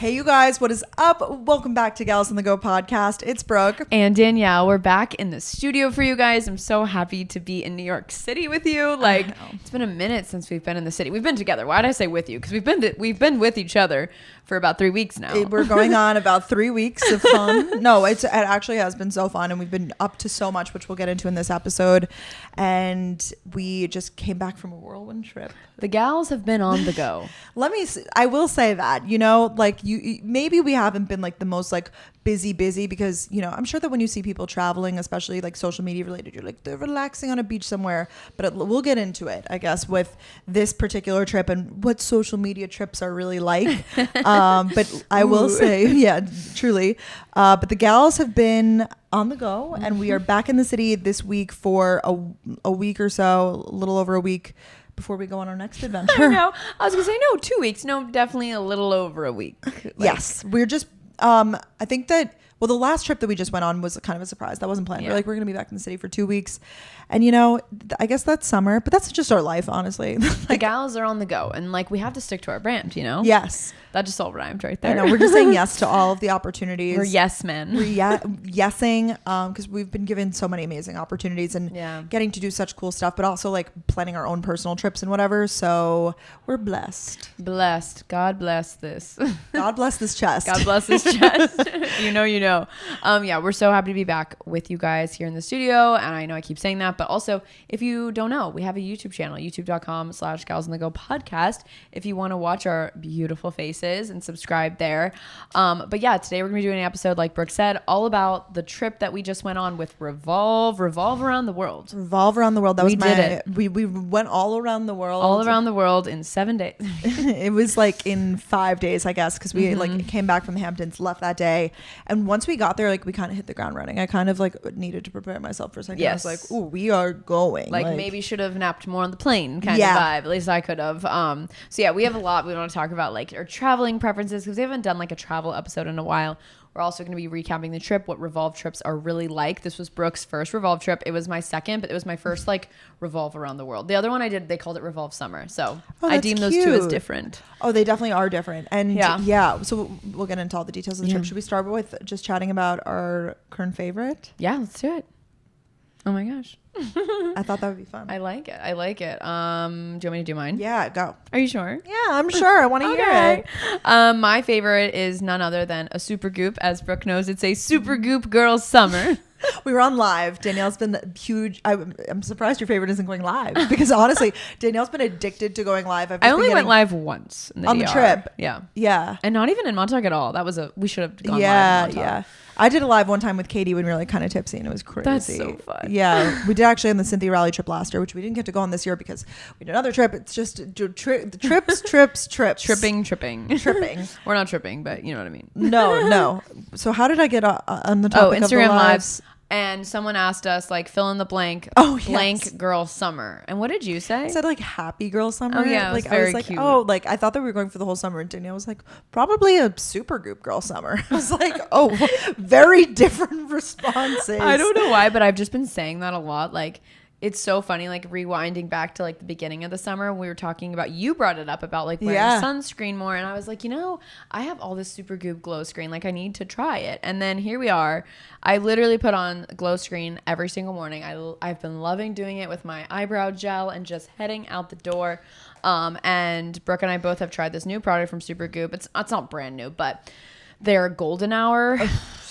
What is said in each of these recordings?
Hey, you guys, what is up? Welcome back to Gals on the Go podcast. It's Brooke. And Danielle. We're back in the studio for you guys. I'm so happy to be in New York City with you. Like, it's been a minute since we've been in the city. We've been together. Why did I say with you? Because we've been with each other for about 3 weeks now. We're going on about 3 weeks of fun. No, it actually has been so fun, and we've been up to so much, which we'll get into in this episode. And we just came back from a whirlwind trip. The gals have been on the go. I will say that, like maybe we haven't been like the most like busy because, I'm sure that when you see people traveling, especially like social media related, you're like, they're relaxing on a beach somewhere. But we'll get into it, I guess, with this particular trip and what social media trips are really like. But I will say, yeah, truly. But the gals have been on the go, and we are back in the city this week for a week or so, a little over a week before we go on our next adventure. I know. I was going to say, no, 2 weeks. No, definitely a little over a week. Yes. We're just, I think that, well, the last trip that we just went on was kind of a surprise. That wasn't planned. Yeah. We're going to be back in the city for 2 weeks. And, I guess that's summer, but that's just our life, honestly. The gals are on the go, and like we have to stick to our brand, Yes. That just all rhymed right there. I know. We're just saying yes to all of the opportunities. We're yes men. We're yesing because we've been given so many amazing opportunities and getting to do such cool stuff, but also like planning our own personal trips and whatever. So we're blessed. God bless this. God bless this chest. God bless this chest. You know. Yeah, we're so happy to be back with you guys here in the studio. And I know I keep saying that, but also if you don't know, we have a YouTube channel, youtube.com/Gals on the Go podcast. If you want to watch our beautiful faces and subscribe there. But yeah, today we're going to be doing an episode, like Brooke said, all about the trip that we just went on with Revolve around the world. Revolve around the world. That we did it. We went all around the world. All around the world in 7 days. It was like in 5 days, I guess, because we like came back from the Hamptons, left that day. And once we got there, like we kind of hit the ground running. I kind of like needed to prepare myself for a second. Yes. I was like, ooh, we are going. Like maybe should have napped more on the plane kind of vibe. At least I could have. So yeah, we have a lot we want to talk about, like our traveling preferences, because we haven't done like a travel episode in a while. We're also going to be recapping the trip, what Revolve trips are really like. This was Brooke's first Revolve trip. It was my second, but it was my first like Revolve around the world. The other one I did, they called it Revolve Summer. So I deem those two as different. Oh, they definitely are different. And yeah, so we'll get into all the details of the trip. Should we start with just chatting about our current favorite? Yeah, let's do it. Oh my gosh. I thought that would be fun. I like it. Do you want me to do mine? Yeah, go. Are you sure? Yeah, I'm sure. I want to hear it. My favorite is none other than a super goop. As Brooke knows, it's a super goop girl summer. We were on live. Danielle's been huge. I'm surprised your favorite isn't going live, because honestly, Danielle's been addicted to going live. I only went live once in on the trip. Yeah. And not even in Montauk at all. We should have gone live in Montauk. Yeah. I did a live one time with Katie when we were like kind of tipsy, and it was crazy. That's so fun. Yeah. We did actually on the Cynthia Raleigh trip last year, which we didn't get to go on this year because we did another trip. It's just trips. Tripping. We're not tripping, but you know what I mean. No. So how did I get on the topic of the Instagram lives? And someone asked us, like, fill in the blank, blank girl summer. And what did you say? I said, like, happy girl summer. Oh, yeah, it was very cute. Oh, like, I thought that we were going for the whole summer. And Danielle was like, probably a super group girl summer. I was like, oh, very different responses. I don't know why, but I've just been saying that a lot. Like, it's so funny, like rewinding back to like the beginning of the summer when we were talking about, you brought it up about like wearing sunscreen more, and I was like, I have all this super goop glow screen, like I need to try it. And then here we are. I literally put on glow screen every single morning. I've been loving doing it with my eyebrow gel and just heading out the door. And Brooke and I both have tried this new product from Super Goop. It's not brand new, but their golden hour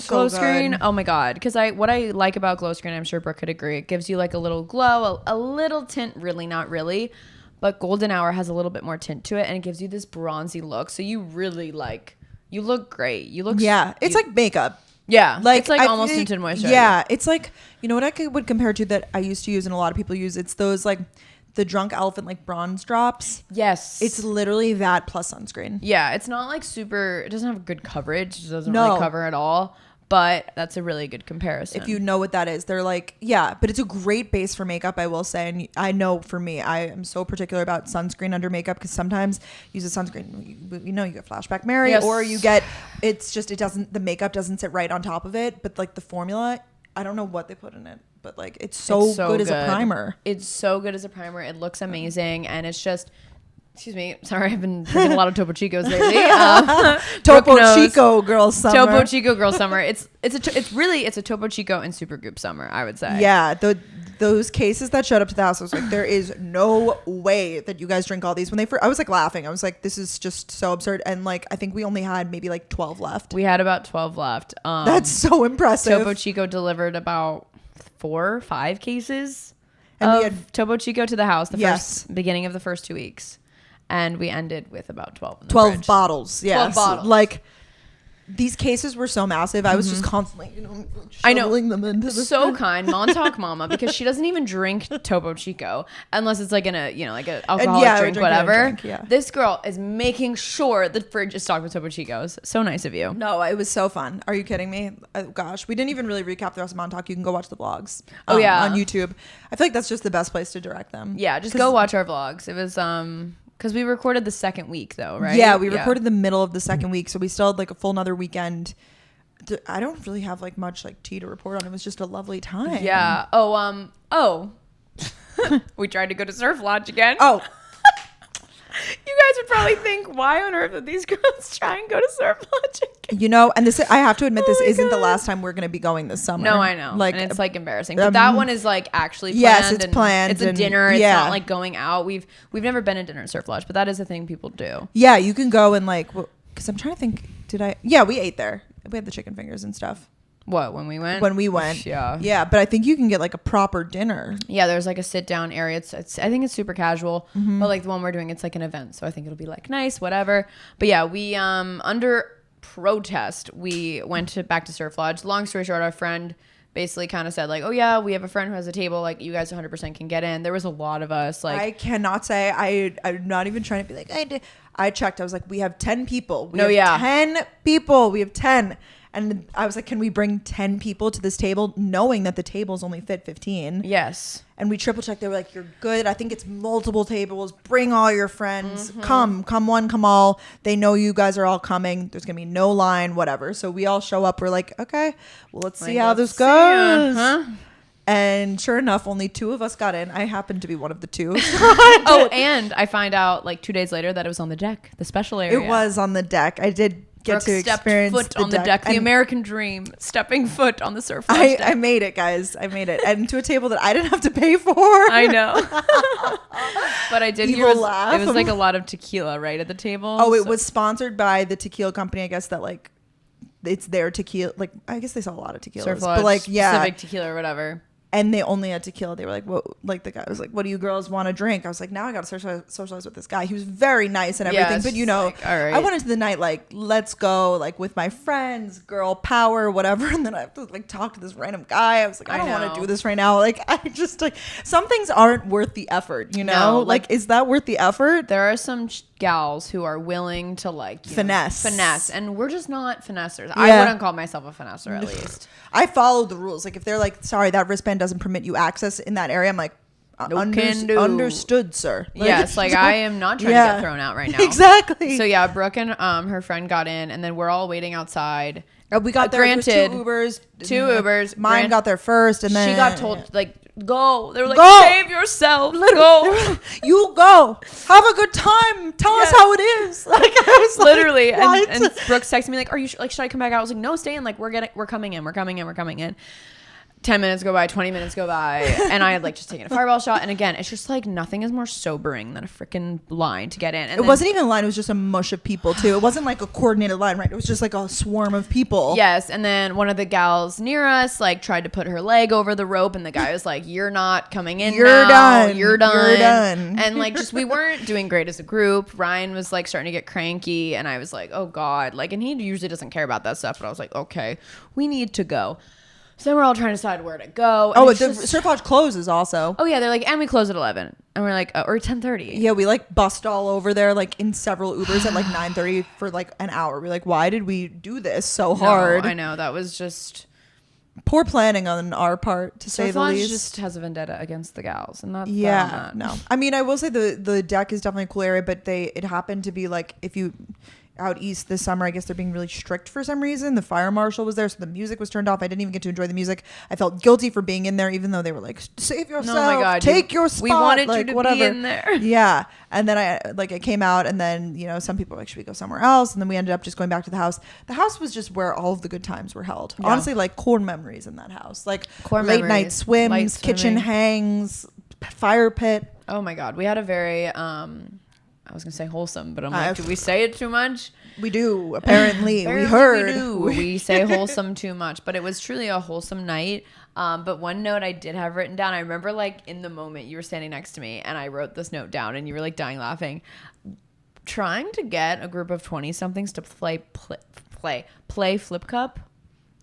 glow screen. Oh my god, because what I like about glow screen, I'm sure Brooke could agree, it gives you like a little glow, a little tint, really not really, but golden hour has a little bit more tint to it, and it gives you this bronzy look, so you really you look great. It's like makeup. Yeah, like it's like almost tinted moisturizer. Yeah, it's like, what I would compare to that I used to use and a lot of people use, it's those like the Drunk Elephant like bronze drops. Yes. It's literally that plus sunscreen. Yeah, it's not like super, it doesn't have good coverage. It doesn't really cover at all. But that's a really good comparison. If you know what that is, they're like, but it's a great base for makeup, I will say. And I know for me, I am so particular about sunscreen under makeup, because sometimes you use a sunscreen, you get Flashback Mary, or you get, the makeup doesn't sit right on top of it. But like the formula, I don't know what they put in it, but like it's so good as a primer. It's so good as a primer. It looks amazing, and it's just Excuse me. Sorry, I've been drinking a lot of Topo Chicos lately. Topo Chico girl summer. Topo Chico girl summer. It's a Topo Chico and Supergoop summer, I would say. Yeah, those cases that showed up to the house, I was like, there is no way that you guys drink all these. When I was like laughing. I was like, this is just so absurd. And like, I think we only had maybe like 12 left. We had about 12 left. That's so impressive. Topo Chico delivered about 4 or 5 cases and of we had Topo Chico to the house the beginning of the first 2 weeks. And we ended with about 12 in the 12 fridge. bottles. Yeah. 12 bottles. Like, these cases were so massive. I was just constantly, shoveling them into the so kind Montauk mama, because she doesn't even drink Topo Chico unless it's like in a like a alcoholic drink, whatever. This girl is making sure the fridge is stocked with Topo Chicos. So nice of you. No, it was so fun. Are you kidding me? Oh, gosh, we didn't even really recap the rest of Montauk. You can go watch the vlogs. On YouTube. I feel like that's just the best place to direct them. Yeah, just go watch our vlogs. It was because we recorded the second week though, right? Yeah, we recorded the middle of the second week, so we still had like a full another weekend. I don't really have like much like tea to report on. It was just a lovely time. Yeah. We tried to go to Surf Lodge again. Oh. You guys would probably think, why on earth would these girls try and go to Surf Lodge again? And this, I have to admit, this isn't the last time we're going to be going this summer. No, I know. Like, and it's like embarrassing. But that one is like actually planned. Yes, it's planned. It's a dinner. It's not like going out. We've never been to dinner at Surf Lodge, but that is a thing people do. Yeah, you can go and like, because I'm trying to think, we ate there. We had the chicken fingers and stuff. What, when we went? When we went. Yeah. Yeah, but I think you can get like a proper dinner. Yeah, there's like a sit down area. It's I think it's super casual, but like the one we're doing, it's like an event. So I think it'll be like nice, whatever. But yeah, we, under protest, we went back to Surf Lodge. Long story short, our friend basically kind of said like, oh yeah, we have a friend who has a table. Like you guys 100% can get in. There was a lot of us. Like I cannot say, I'm not even trying to be like, I checked. I was like, we have 10 people. We have 10 people. We have 10. And I was like, can we bring 10 people to this table, knowing that the tables only fit 15? Yes. And we triple checked. They were like, you're good. I think it's multiple tables. Bring all your friends. Come one, come all. They know you guys are all coming. There's going to be no line, whatever. So we all show up. We're like, okay, well, let's see how this goes. And sure enough, only 2 of us got in. I happened to be one of the 2. And I find out like 2 days later that it was on the deck, the special area. It was on the deck. I did get to experience foot on the deck. The American dream, stepping foot on the Surf Lodge deck. I made it, guys. I made it. And to a table that I didn't have to pay for. I know. But I did hear it was like a lot of tequila right at the table. Oh, it was sponsored by the tequila company, I guess, that like it's their tequila. Like, I guess they sell a lot of tequilas. Surf Lodge, but like, Pacific tequila or whatever. And they only had tequila. They were like, "What?" Like the guy was like, "What do you girls want to drink?" I was like, "Now I got to socialize with this guy." He was very nice and everything, but like, all right. I went into the night like, "Let's go," like with my friends, girl power, whatever. And then I have to like talk to this random guy. I was like, I don't want to do this right now. Like, I just like some things aren't worth the effort, you know? No, like, is that worth the effort? There are some gals who are willing to like finesse, and we're just not finessers. I wouldn't call myself a finesser, at least. I follow the rules. Like if they're like, sorry, that wristband doesn't permit you access in that area, I'm like, understood, sir. Like, yes, like I am not trying to get thrown out right now. Exactly. So yeah, Brooke and her friend got in, and then we're all waiting outside. We got there. Granted, 2 Ubers. 2 Ubers. Mine got there first, and then she got told like, go. They were like, go. Save yourself. Go. You go. Have a good time. Tell us how it is. Like I was literally. Like, and Brooks texted me like, are you like, should I come back out? I was like, no, stay in. Like we're coming in. 10 minutes go by, 20 minutes go by, and I had like just taken a fireball shot. And again, it's just like nothing is more sobering than a freaking line to get in. And it wasn't even a line, it was just a mush of people too. It wasn't like a coordinated line, right? It was just like a swarm of people. Yes, and then one of the gals near us like tried to put her leg over the rope, and the guy was like, you're not coming in now. You're done. And like just we weren't doing great as a group. Ryan was like starting to get cranky, and I was like, oh God. Like, and he usually doesn't care about that stuff, but I was like, okay, we need to go. So then we're all trying to decide where to go. And the Surf Lodge closes also. Oh yeah, they're like, and we close at 11. And we're like, or 10:30. Yeah, we like bust all over there like in several Ubers at like 9:30 for like an hour. We're like, why did we do this so hard? I know, that was just poor planning on our part, to say the least. Surf Lodge just has a vendetta against the gals, and that's no. I mean, I will say the deck is definitely a cool area, but it happened to be like if out east this summer. I guess they're being really strict for some reason. The fire marshal was there, so the music was turned off. I didn't even get to enjoy the music. I felt guilty for being in there, even though they were like, save yourself, oh my God, take your spot. We wanted like, you to whatever. be in there. Yeah. And then I came out, and then, you know, some people were like, should we go somewhere else? And then we ended up just going back to the house. The house was just where all of the good times were held. Yeah. Honestly, like core memories in that house. Like late night swims, kitchen hangs, fire pit. Oh my God. We had a very, I was going to say wholesome, but I'm like, do we say it too much? We do, apparently. We heard. We do. We say wholesome too much, but it was truly a wholesome night. But one note I did have written down, I remember like in the moment you were standing next to me and I wrote this note down and you were like dying laughing. Trying to get a group of 20-somethings to play Flip Cup.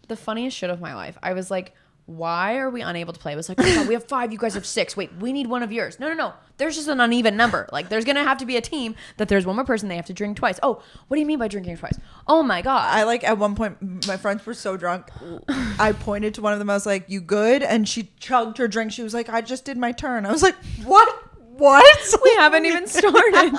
The funniest shit of my life. I was like, why are we unable to play? It was like, oh God, we have 5, you guys have 6. Wait, we need one of yours. No. There's just an uneven number. Like, there's going to have to be a team that there's one more person, they have to drink twice. Oh, what do you mean by drinking twice? Oh my God. I like, at one point, my friends were so drunk. I pointed to one of them. I was like, you good? And she chugged her drink. She was like, I just did my turn. I was like, what? We haven't even started.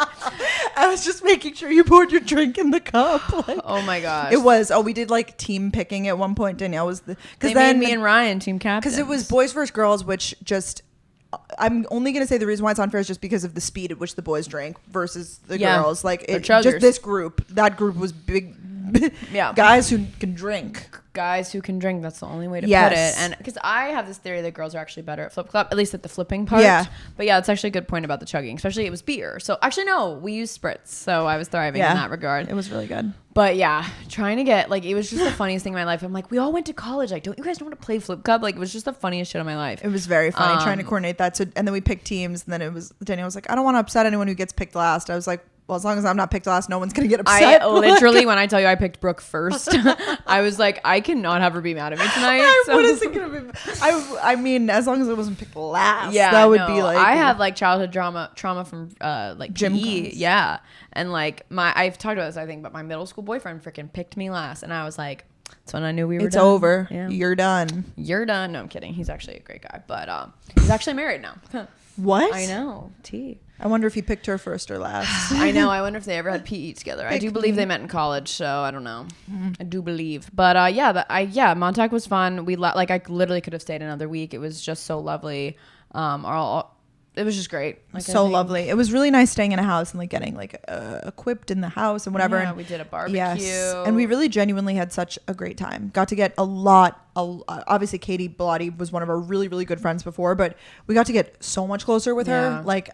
I was just making sure you poured your drink in the cup. Like, oh my gosh. It was. Oh, we did like team picking at one point. Danielle was they made me and Ryan team captains. Because it was boys versus girls, which just, I'm only going to say the reason why it's unfair is just because of the speed at which the boys drank versus the girls. Like just this group, that group was big. Yeah. Guys who can drink. Guys who can drink. That's the only way to put it. And because I have this theory that girls are actually better at flip club, at least at the flipping part. Yeah. But yeah, it's actually a good point about the chugging, especially it was beer. So actually, no, we used spritz. So I was thriving in that regard. It was really good. But yeah, trying to get, like, it was just the funniest thing in my life. I'm like, we all went to college. Like, don't you guys know how to play flip cup? Like, it was just the funniest shit of my life. It was very funny trying to coordinate that. So, and then we picked teams, and then it was, Danielle was like, I don't want to upset anyone who gets picked last. I was like, well, as long as I'm not picked last, no one's going to get upset. I literally, when I tell you I picked Brooke first, I was like, I cannot have her be mad at me tonight. What is it going to be? I mean, as long as it wasn't picked last, that would be like. I have like childhood trauma from like gym PE. Yeah. And like I've talked about this, I think, but my middle school boyfriend freaking picked me last. And I was like, that's when I knew we were done. It's over. Yeah. You're done. You're done. No, I'm kidding. He's actually a great guy. But he's actually married now. What? I know. I wonder if he picked her first or last. I know. I wonder if they ever had PE together. I do believe they met in college, so I don't know. I do believe. But Montauk was fun. I literally could have stayed another week. It was just so lovely. It was just great. Like, so lovely. It was really nice staying in a house and like getting like equipped in the house and whatever. Yeah, and we did a barbecue. Yes, and we really genuinely had such a great time. Got to get a lot. Obviously, Katie Bellotti was one of our really, really good friends before, but we got to get so much closer with her. Like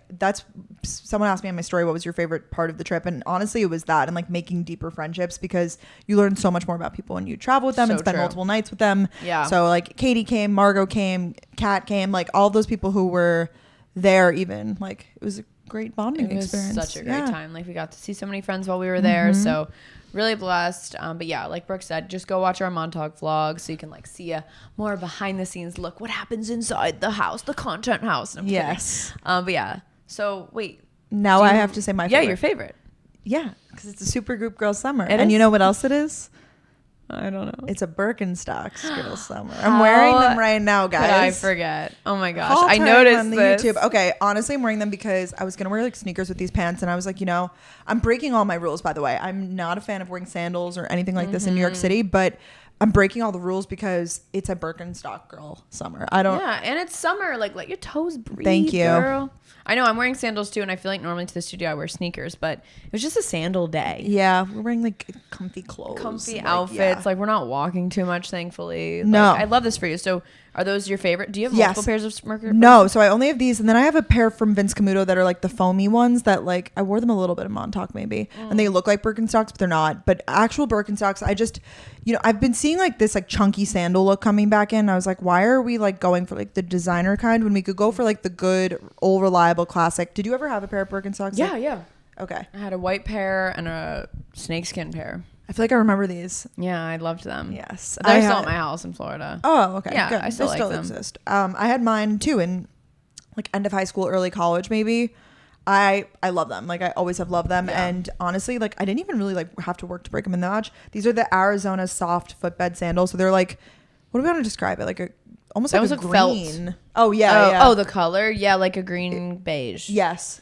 someone asked me on my story, what was your favorite part of the trip? And honestly, it was that and like making deeper friendships because you learn so much more about people when you travel with them and spend multiple nights with them. Yeah. So like Katie came, Margot came, Kat came, like all those people who were there even, like it was a great bonding experience. Such a great time. Like we got to see so many friends while we were there. So really blessed. But yeah, like Brooke said, just go watch our Montauk vlog so you can like see a more behind the scenes look, what happens inside the house, the content house. But yeah. So wait. Now I have to say my favorite. Yeah, your favorite. Yeah, because it's a super group girl summer. And you know what else it is? I don't know. It's a Birkenstock girl summer. I'm wearing them right now, guys. Could I forget? Oh my gosh. I noticed on the YouTube. Okay, honestly, I'm wearing them because I was going to wear like sneakers with these pants and I was like, I'm breaking all my rules, by the way. I'm not a fan of wearing sandals or anything like this in New York City, but I'm breaking all the rules because it's a Birkenstock girl summer. Yeah, and it's summer. Like, let your toes breathe. Thank you. Girl. I know I'm wearing sandals too, and I feel like normally to the studio I wear sneakers, but it was just a sandal day. Yeah, we're wearing like comfy clothes, comfy outfits. Yeah. Like we're not walking too much, thankfully. No, I love this for you. So, are those your favorite? Do you have multiple pairs of smirker? No, so I only have these, and then I have a pair from Vince Camuto that are like the foamy ones that like I wore them a little bit in Montauk maybe, and they look like Birkenstocks, but they're not. But actual Birkenstocks, I just, I've been seeing like this like chunky sandal look coming back in. I was like, why are we like going for like the designer kind when we could go for like the good, old, reliable classic? Did you ever have a pair of Birkenstocks? Yeah. Okay. I had a white pair and a snakeskin pair. I feel like I remember these. Yeah, I loved them. Yes. They're still at my house in Florida. Oh, okay. Yeah, good. I still they like still them. exist. I had mine too in like end of high school, early college maybe. I love them. Like I always have loved them. Yeah. And honestly, like I didn't even really like have to work to break them in that much. These are the Arizona soft footbed sandals. So they're like, what do we want to describe it? Like almost like a green. Felt. Oh yeah. Oh, the color. Yeah. Like a green beige. Yes.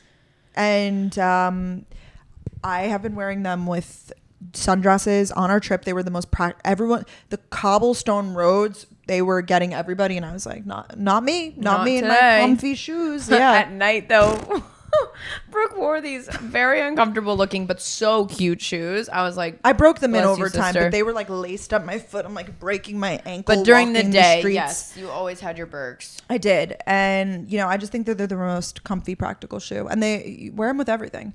And I have been wearing them with sundresses on our trip. They were the most everyone, the cobblestone roads, they were getting everybody, and I was like, not me in my comfy shoes. Yeah. At night though, Brooke wore these very uncomfortable looking but so cute shoes. I was like, I broke them in bless you, over time, sister. but they were like laced up my foot. I'm like breaking my ankle. But during the walking day, streets. yes, you always had your Birks. I did. And, I just think that they're the most comfy, practical shoe. And they wear them with everything.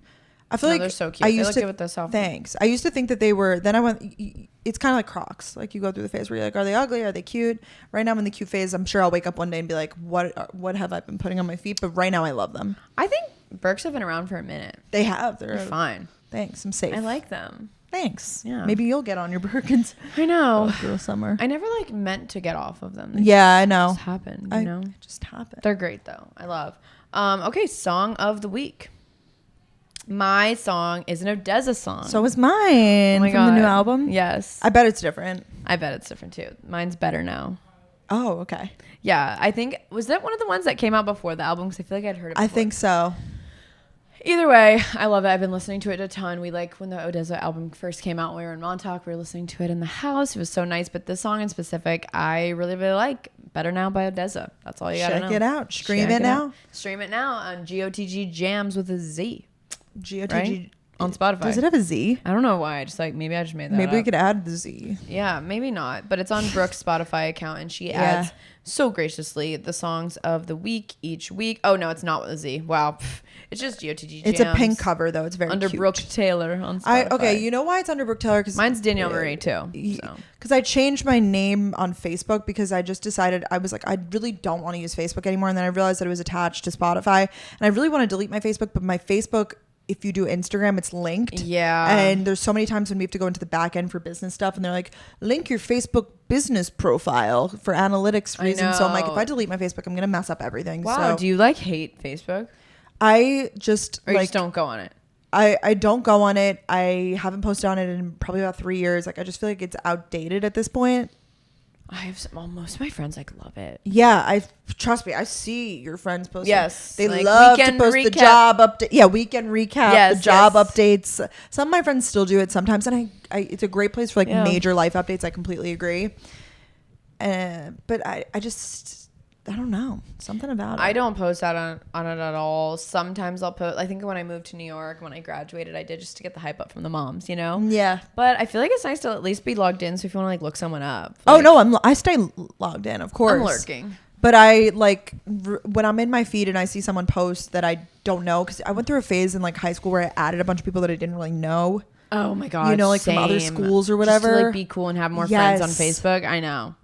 I feel like they're so cute. They look good with this outfit. Thanks. I used to think that they were, then I went, it's kind of like Crocs. Like you go through the phase where you're like, are they ugly? Are they cute? Right now I'm in the cute phase. I'm sure I'll wake up one day and be like, what have I been putting on my feet? But right now I love them. I think Birks have been around for a minute. They have. They're fine. Thanks. I'm safe. I like them. Thanks. Yeah. Maybe you'll get on your Birkins. I know. Through the summer. I never like meant to get off of them. They I know. just happened, you know? It just happened. They're great though. I love. Okay, song of the week. My song is an Odessa song. So is mine. Oh my from God. the new album. Yes. I bet it's different. I bet it's different too. Mine's better now. Oh, okay. Yeah, I think, was that one of the ones that came out before the album? Because I feel like I'd heard it before. I think so. Either way, I love it. I've been listening to it a ton. We when the Odessa album first came out, we were in Montauk. We were listening to it in the house. It was so nice. But this song in specific, I really, really like. Better Now by Odessa. That's all you got to know. Check it out. Stream it now. Stream it now on GOTG Jams with a Z. GOTG. Right? On Spotify. Does it have a Z? I don't know why. I just maybe I just made that Maybe up. we could add the Z. Yeah, maybe not. But it's on Brooke's Spotify account, and she adds so graciously the songs of the week each week. Oh, no, it's not with a Z. Wow. It's just GOTG Jams. It's a pink cover, though. It's very under cute. Brooke Taylor on Spotify. Okay, you know why it's under Brooke Taylor? Cause mine's Danielle Marie, too. Because I changed my name on Facebook because I just decided, I was like, I really don't want to use Facebook anymore. And then I realized that it was attached to Spotify. And I really want to delete my Facebook, but my Facebook, if you do Instagram, it's linked. Yeah. And there's so many times when we have to go into the back end for business stuff and they're like, link your Facebook business profile for analytics reasons. So I'm like, if I delete my Facebook, I'm going to mess up everything. Wow. So do you hate Facebook? I just or you just don't go on it? I don't go on it. I haven't posted on it in probably about 3 years. Like I just feel like it's outdated at this point. I have most of my friends love it. Yeah, trust me. I see your friends posting. Yes, they love to post the job update. Yeah, weekend recap. Yes, the job updates. Some of my friends still do it sometimes, and I it's a great place for major life updates. I completely agree. But I don't know, something about it. I don't post that on it at all. Sometimes I'll post. I think when I moved to New York, when I graduated, I did just to get the hype up from the moms, you know? Yeah. But I feel like it's nice to at least be logged in. So if you want to look someone up. Oh no, I stay logged in, of course. I'm lurking. But I when I'm in my feed and I see someone post that I don't know, because I went through a phase in high school where I added a bunch of people that I didn't really know. Oh my God. From other schools or whatever. Just to be cool and have more friends on Facebook. I know.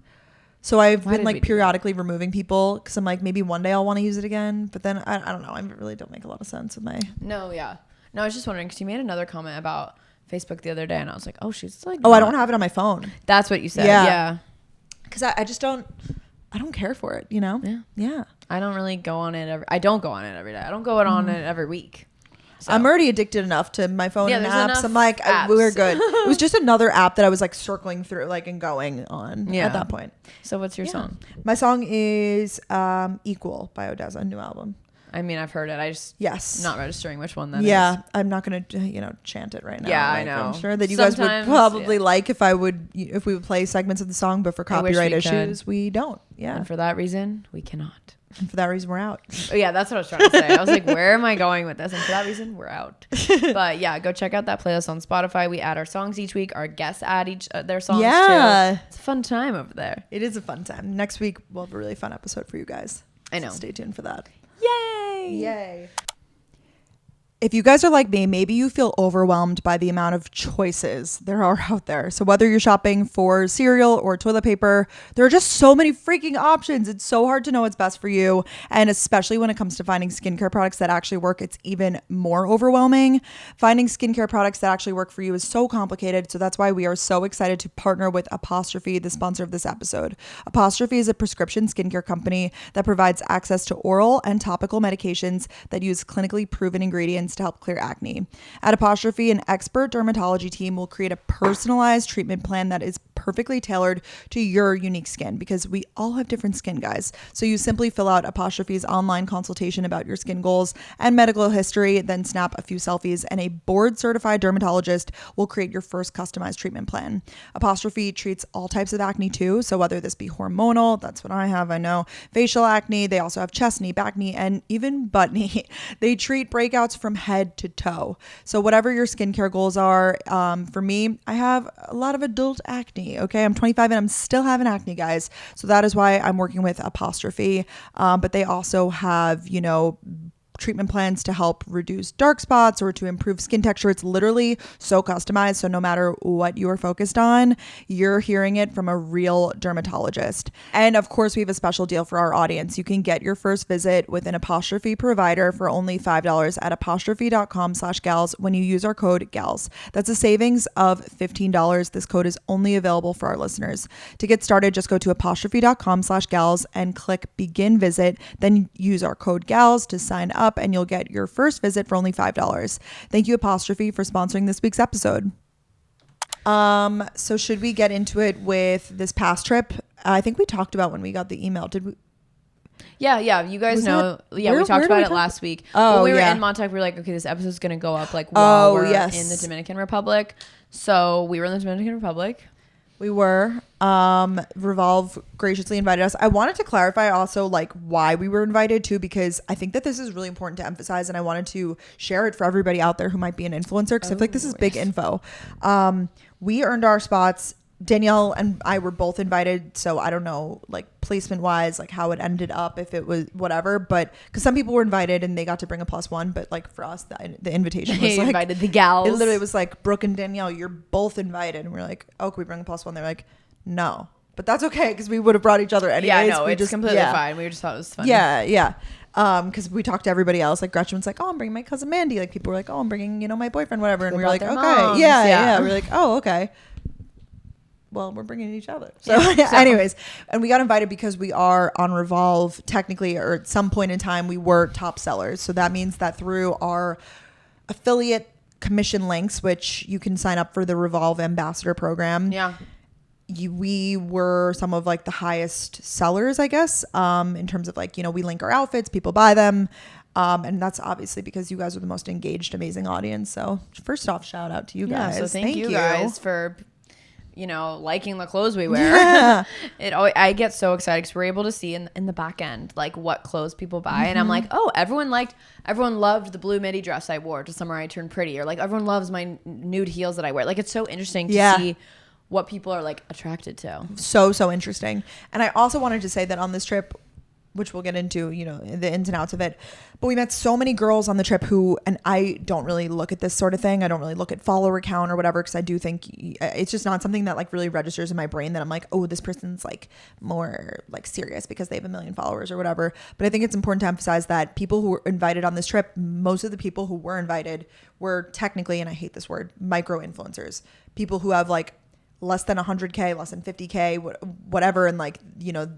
So I've been periodically removing people because I'm like, maybe one day I'll want to use it again. But then I don't know. I really don't make a lot of sense with my. No, yeah. No, I was just wondering because you made another comment about Facebook the other day and I was like, oh, she's I don't have it on my phone. That's what you said. Yeah. Because I just don't care for it, you know? Yeah. I don't really go on it. I don't go on it every day. I don't go on it every week. So. I'm already addicted enough to my phone and apps. I'm like, we're good. It was just another app that I was circling through and going on at that point. So what's your song? My song is Equal by Odessa, new album. I mean, I've heard it. I just not registering which one that is. Yeah, I'm not going to chant it right now. Yeah, I know. I'm sure that you guys would probably like if we would play segments of the song, but for copyright issues, we don't. Yeah. And for that reason, we cannot. And for that reason, we're out. Oh, yeah, that's what I was trying to say. I was like, where am I going with this? And for that reason, we're out. But yeah, go check out that playlist on Spotify. We add our songs each week. Our guests add their songs too. It's a fun time over there. It is a fun time. Next week, we'll have a really fun episode for you guys. I know. So stay tuned for that. Yay! Yay. If you guys are like me, maybe you feel overwhelmed by the amount of choices there are out there. So whether you're shopping for cereal or toilet paper, there are just so many freaking options. It's so hard to know what's best for you. And especially when it comes to finding skincare products that actually work, it's even more overwhelming. Finding skincare products that actually work for you is so complicated. So that's why we are so excited to partner with Apostrophe, the sponsor of this episode. Apostrophe is a prescription skincare company that provides access to oral and topical medications that use clinically proven ingredients ingredients to help clear acne. At Apostrophe, an expert dermatology team will create a personalized treatment plan that is perfectly tailored to your unique skin, because we all have different skin, guys. So you simply fill out Apostrophe's online consultation about your skin goals and medical history, then snap a few selfies, and a board certified dermatologist will create your first customized treatment plan. Apostrophe treats all types of acne too. So whether this be hormonal, that's what I have, I know, facial acne, they also have chest knee, back knee, and even butt knee. They treat breakouts from head to toe. So whatever your skincare goals are, for me, I have a lot of adult acne. Okay, I'm 25 and I'm still having acne, guys. So that is why I'm working with Apostrophe. But they also have, treatment plans to help reduce dark spots or to improve skin texture. It's literally so customized. So no matter what you are focused on, you're hearing it from a real dermatologist. And of course, we have a special deal for our audience. You can get your first visit with an Apostrophe provider for only $5 at apostrophe.com/gals when you use our code GALS. That's a savings of $15. This code is only available for our listeners. To get started, just go to apostrophe.com/gals and click begin visit. Then use our code GALS to sign up, and you'll get your first visit for only $5. Thank you, Apostrophe, for sponsoring this week's episode. So should we get into it with this past trip? I think we talked about when we got the email. Did we? Yeah. You guys know. We talked about it last week. Oh, when we were yeah. in Montauk, we were like, okay, this episode's going to go up while we're in the Dominican Republic. So we were in the Dominican Republic. We were. Revolve graciously invited us. I wanted to clarify also why we were invited too, because I think that this is really important to emphasize, and I wanted to share it for everybody out there who might be an influencer, because I feel like this is big info. We earned our spots. Danielle and I were both invited, so I don't know placement wise how it ended up, if it was whatever, but because some people were invited and they got to bring a +1, but for us the invitation was invited the gals. It literally was Brooke and Danielle, you're both invited, and we're like, oh, can we bring a +1? They're like, no, but that's okay, because we would have brought each other anyways. Yeah, no, it's completely fine. We just thought it was funny. Yeah. Because we talked to everybody else. Gretchen was like, oh, I'm bringing my cousin Mandy. People were like, oh, I'm bringing my boyfriend, whatever, and we were like, okay, moms. yeah. We were like, oh, okay. Well, we're bringing each other. So anyways, and we got invited because we are on Revolve technically, or at some point in time we were top sellers. So that means that through our affiliate commission links, which you can sign up for the Revolve ambassador program. Yeah. We were some of the highest sellers, I guess, in terms of we link our outfits, people buy them. And that's obviously because you guys are the most engaged, amazing audience. So first off, shout out to you guys. So thank you guys for liking the clothes we wear. Yeah. I get so excited because we're able to see in the back end what clothes people buy, and I'm like, oh, everyone loved the blue midi dress I wore to summer I turned pretty, or everyone loves my nude heels that I wear. It's so interesting to see what people are attracted to. So interesting. And I also wanted to say that on this trip, which we'll get into, the ins and outs of it, but we met so many girls on the trip who, and I don't really look at this sort of thing. I don't really look at follower count or whatever, because I do think it's just not something that really registers in my brain, that I'm like, oh, this person's more serious because they have 1 million followers or whatever. But I think it's important to emphasize that people who were invited on this trip, most of the people who were invited were technically, and I hate this word, micro influencers, people who have less than 100K, less than 50K, whatever, and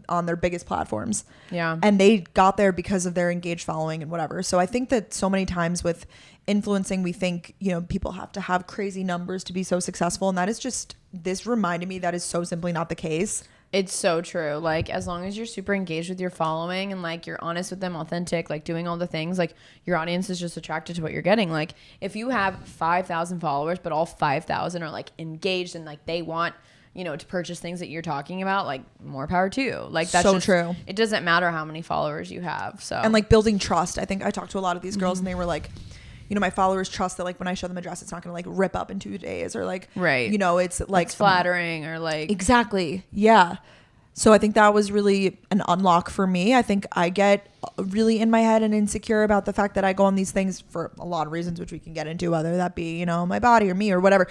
on their biggest platforms. Yeah. And they got there because of their engaged following and whatever. So I think that so many times with influencing, we think, people have to have crazy numbers to be so successful. And that is just, this reminded me that is so simply not the case. It's so true. As long as you're super engaged with your following and you're honest with them, authentic, doing all the things, your audience is just attracted to what you're getting. If you have 5,000 followers, but all 5,000 are engaged and they want, to purchase things that you're talking about, more power to you. That's so just true. It doesn't matter how many followers you have. So, and building trust. I think I talked to a lot of these girls and they were my followers trust that when I show them a dress, it's not going to rip up in 2 days, or right. It's it's flattering, or exactly. Yeah. So I think that was really an unlock for me. I think I get really in my head and insecure about the fact that I go on these things for a lot of reasons, which we can get into, whether that be, my body or me or whatever.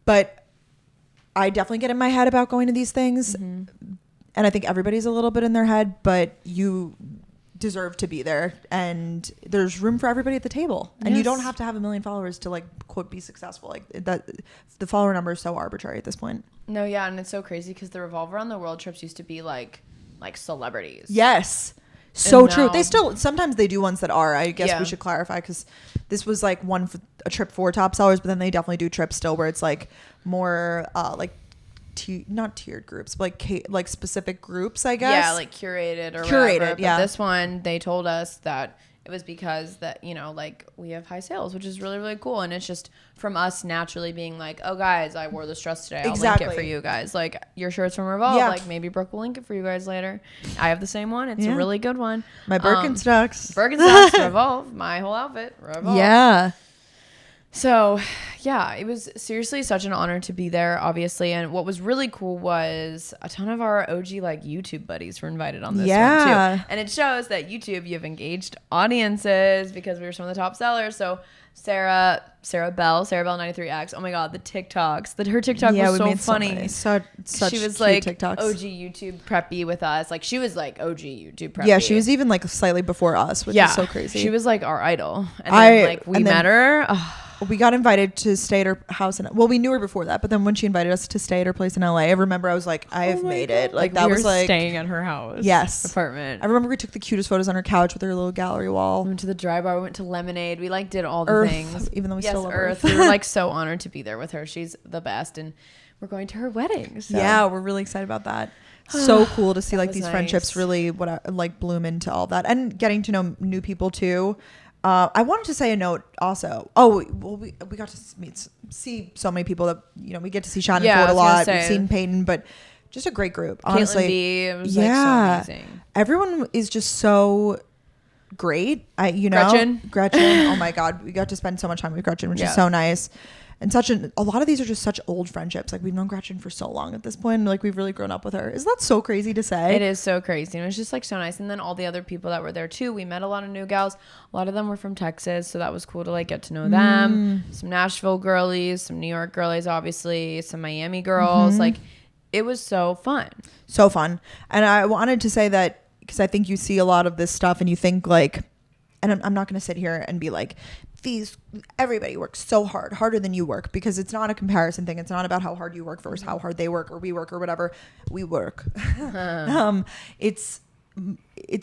But I definitely get in my head about going to these things. Mm-hmm. And I think everybody's a little bit in their head, but you deserve to be there, and there's room for everybody at the table. And you don't have to have 1 million followers to quote be successful. That the follower number is so arbitrary at this point. No, yeah, and it's so crazy because the Revolve around the world trips used to be like celebrities. Yes, so true. They still sometimes they do ones that are. I guess we should clarify, because this was like a trip for top sellers, but then they definitely do trips still where it's like more like not tiered groups, but like specific groups, I guess. Yeah, like curated whatever. But this one, they told us that it was because that, you know, like we have high sales, which is really, really cool. And it's just from us naturally being like, oh, guys, I wore this dress today. I'll link it for you guys. Like, your shirt's from Revolve. Yeah. Like, maybe Brooke will link it for you guys later. I have the same one. It's a really good one. My Birkenstocks. Revolve. My whole outfit. Revolve. Yeah. So, yeah, it was seriously such an honor to be there, obviously. And what was really cool was a ton of our OG like YouTube buddies were invited on this one too. And it shows that YouTube, you have engaged audiences because we were some of the top sellers. So Sarah Bell 93X. Oh my God, the TikToks. Her TikTok was so funny. Such she was like TikToks. OG YouTube preppy with us. Like she was like OG YouTube preppy. Yeah, she was even like slightly before us, which is so crazy. She was like our idol. And then like we met her. We got invited to stay at her house. We knew her before that, but then when she invited us to stay at her place in LA, I remember I was like, I have made it. Like that was like staying at her house. Yes. Apartment. I remember we took the cutest photos on her couch with her little gallery wall. We went to the dry bar. We went to Lemonade. We like did all the things. Even though we still love Earth. We were like so honored to be there with her. She's the best. And we're going to her wedding. So. Yeah, we're really excited about that. So cool to see like these friendships really like bloom into all that and getting to know new people too. I wanted to say a note also. Oh, well, we got to see so many people that, you know, we get to see Shannon Ford a lot. We've seen Peyton, but just a great group. Honestly, Caitlin B, it was like so amazing. Everyone is just so great. Gretchen. Oh my God, we got to spend so much time with Gretchen, which is so nice. And a lot of these are just such old friendships. Like we've known Gretchen for so long at this point. Like we've really grown up with her. Isn't that so crazy to say? It is so crazy. And it was just like so nice. And then all the other people that were there too. We met a lot of new gals. A lot of them were from Texas. So that was cool to like get to know them. Some Nashville girlies, some New York girlies, obviously, some Miami girls. Like it was so fun. So fun. And I wanted to say that because I think you see a lot of this stuff and you think like, and I'm not going to sit here and be like, everybody works so harder than you work, because it's not a comparison thing. It's not about how hard you work versus how hard they work or we work or whatever. We work. It's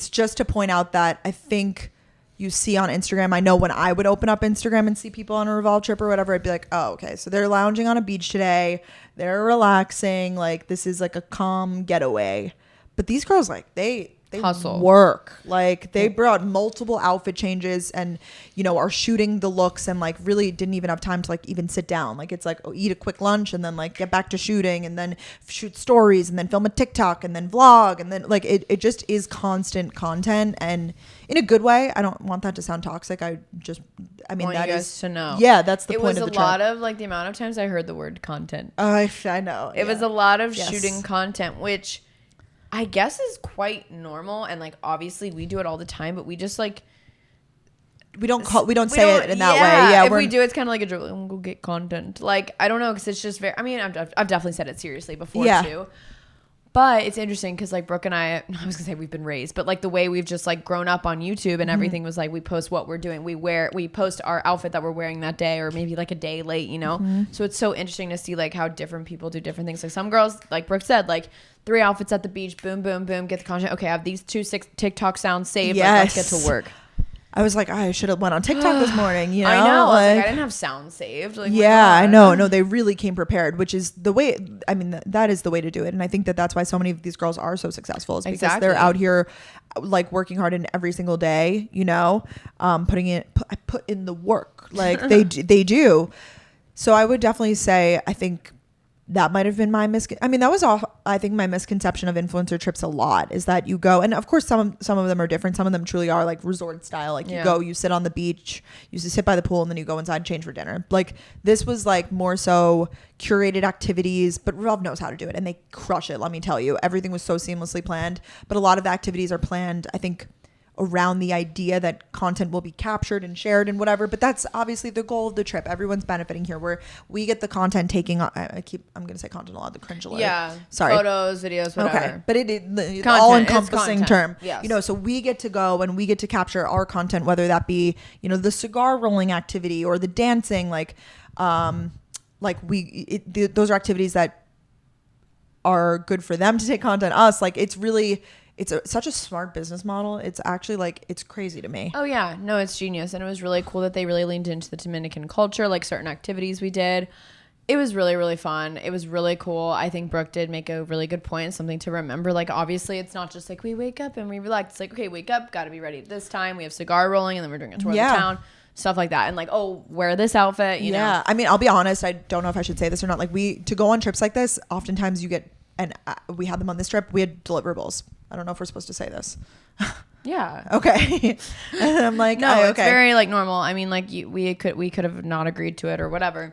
just to point out that I think you see on Instagram. I know when I would open up Instagram and see people on a Revolve trip or whatever, I'd be like, oh, okay, so they're lounging on a beach today. They're relaxing. Like this is like a calm getaway. But these girls, like they hustle, work, like they brought multiple outfit changes and, you know, are shooting the looks and like really didn't even have time to like even sit down. Like it's like, oh, eat a quick lunch and then like get back to shooting and then shoot stories and then film a TikTok and then vlog. And then like it just is constant content, and in a good way. I don't want that to sound toxic. I mean, that is to know. Yeah, that's the point of the trip. It was a lot of like the amount of times I heard the word content. I know. It was a lot of shooting content, which I guess is quite normal, and like obviously we do it all the time, but we just like we don't say it in that way. Yeah, if we do, it's kind of like a joke. We'll go get content. Like I don't know, because it's just very. I mean, I've definitely said it seriously before too. But it's interesting because like Brooke and I was gonna say we've been raised, but like the way we've just like grown up on YouTube and everything was like we post what we're doing. We post our outfit that we're wearing that day, or maybe like a day late, you know? So it's so interesting to see like how different people do different things. Like some girls, like Brooke said, like 3 outfits at the beach, boom, boom, boom, get the content. Okay, I have these 2 TikTok sounds saved. Yes. Like, let's get to work. I was like, I should have went on TikTok this morning. You know, I know. Like, I didn't have sound saved. Like, yeah, I know. No, they really came prepared, which is the way. I mean, that is the way to do it, and I think that that's why so many of these girls are so successful. Is because they're out here, like working hard in every single day. You know, put in the work. Like they do. So I would definitely say I think that might have been my that was all. I think my misconception of influencer trips a lot is that you go, and of course some of them are different. Some of them truly are like resort style. Like you go, you sit on the beach, you sit by the pool, and then you go inside and change for dinner. Like this was like more so curated activities, but Revolve knows how to do it, and they crush it. Let me tell you, everything was so seamlessly planned. But a lot of the activities are planned, I think, around the idea that content will be captured and shared and whatever, but that's obviously the goal of the trip. Everyone's benefiting here, where we get the content taking on. I'm gonna say content a lot, the cringe alert. Yeah, sorry, photos, videos, whatever. Okay, but it's all encompassing term. Yes. You know, so we get to go and we get to capture our content, whether that be, you know, the cigar rolling activity or the dancing, those are activities that are good for them to take content. Us, like it's really such a smart business model. It's actually like, it's crazy to me. Oh yeah, no, it's genius. And it was really cool that they really leaned into the Dominican culture, like certain activities we did. It was really, really fun. It was really cool. I think Brooke did make a really good point, something to remember. Like, obviously, it's not just like we wake up and we relax. It's like, okay, wake up, got to be ready at this time. We have cigar rolling, and then we're doing a tour of the town, stuff like that. And like, oh, wear this outfit, you know? I mean, I'll be honest. I don't know if I should say this or not. Like, to go on trips like this, oftentimes you get, and we had them on this trip, we had deliverables. I don't know if we're supposed to say this. Yeah. Okay. And I'm like, no, okay. It's very like normal. I mean, like we could have not agreed to it or whatever.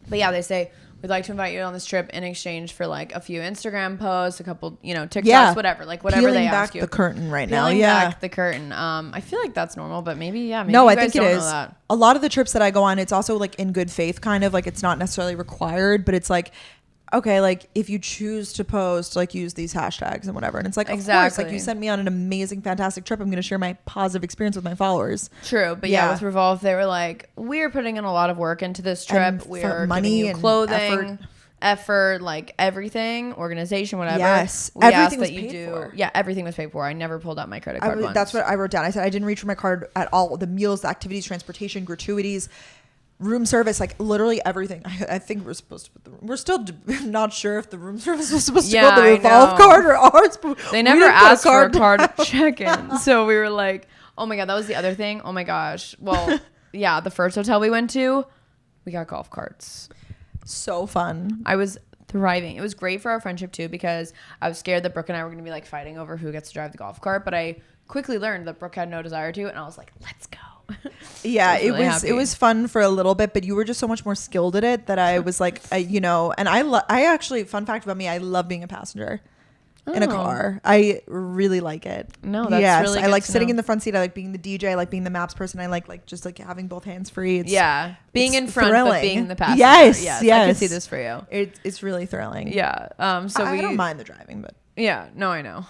But yeah, they say, we'd like to invite you on this trip in exchange for like a few Instagram posts, a couple, TikToks, whatever they ask you. Peeling back the curtain right now. Peeling back the curtain. I feel like that's normal, but maybe no, I think it is. A lot of the trips that I go on, it's also like in good faith, kind of like it's not necessarily required, but it's like, okay, like if you choose to post, like use these hashtags and whatever. And it's like, of course, like you sent me on an amazing, fantastic trip. I'm going to share my positive experience with my followers. True. But with Revolve, they were like, we're putting in a lot of work into this trip. We're money giving you clothing, effort, like everything, organization, whatever. Yes. We everything was paid for. Yeah, everything was paid for. I never pulled out my credit card once. That's what I wrote down. I said I didn't reach for my card at all. The meals, the activities, transportation, gratuities, room service, like literally everything. I think we're supposed to put we're still not sure if the room service was supposed to go the Revolve card or ours. They never asked for a card check-in. So we were like, oh my God, that was the other thing. Oh my gosh. Well, yeah, the first hotel we went to, we got golf carts. So fun. I was thriving. It was great for our friendship too, because I was scared that Brooke and I were going to be like fighting over who gets to drive the golf cart. But I quickly learned that Brooke had no desire to, and I was like, let's go. Yeah, it was fun for a little bit, but you were just so much more skilled at it that I was like, and I actually, fun fact about me, I love being a passenger in a car. I really like it. No, that's really good. I like sitting in the front seat. I like being the DJ. I like being the maps person. I like just like having both hands free. Being in front, thrilling. but being the passenger. Yes. I can see this for you. It's really thrilling. Yeah. So I don't mind the driving, but. Yeah, no, I know.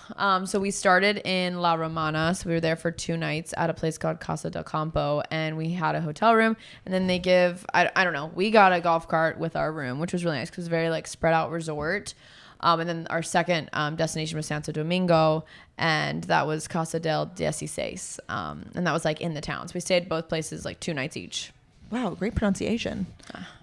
So we started in La Romana. So we were there for 2 nights at a place called Casa del Campo, and we had a hotel room. And then they I don't know, we got a golf cart with our room, which was really nice because it was a very like spread out resort. And then our second destination was Santo Domingo, and that was Casa del Dieciséis. And that was like in the towns. We stayed both places like 2 nights each. Wow, great pronunciation.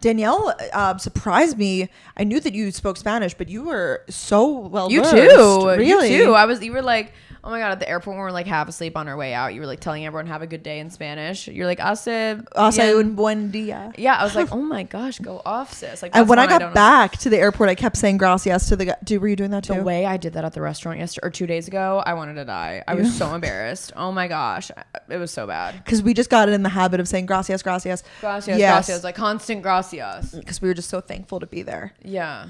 Danielle surprised me. I knew that you spoke Spanish, but you were so well versed. Really? You too. You were like, oh my God, at the airport when we were like half asleep on our way out, you were like telling everyone have a good day in Spanish. You're like, hace un buen dia. Yeah, I was like, oh my gosh, go off, sis. Like, and when I got back to the airport, I kept saying gracias to the guy. Were you doing that too? The way I did that at the restaurant yesterday or 2 days ago, I wanted to die. I was so embarrassed. Oh my gosh, it was so bad. Because we just got in the habit of saying gracias. Gracias, like constant gracias. Because we were just so thankful to be there. Yeah.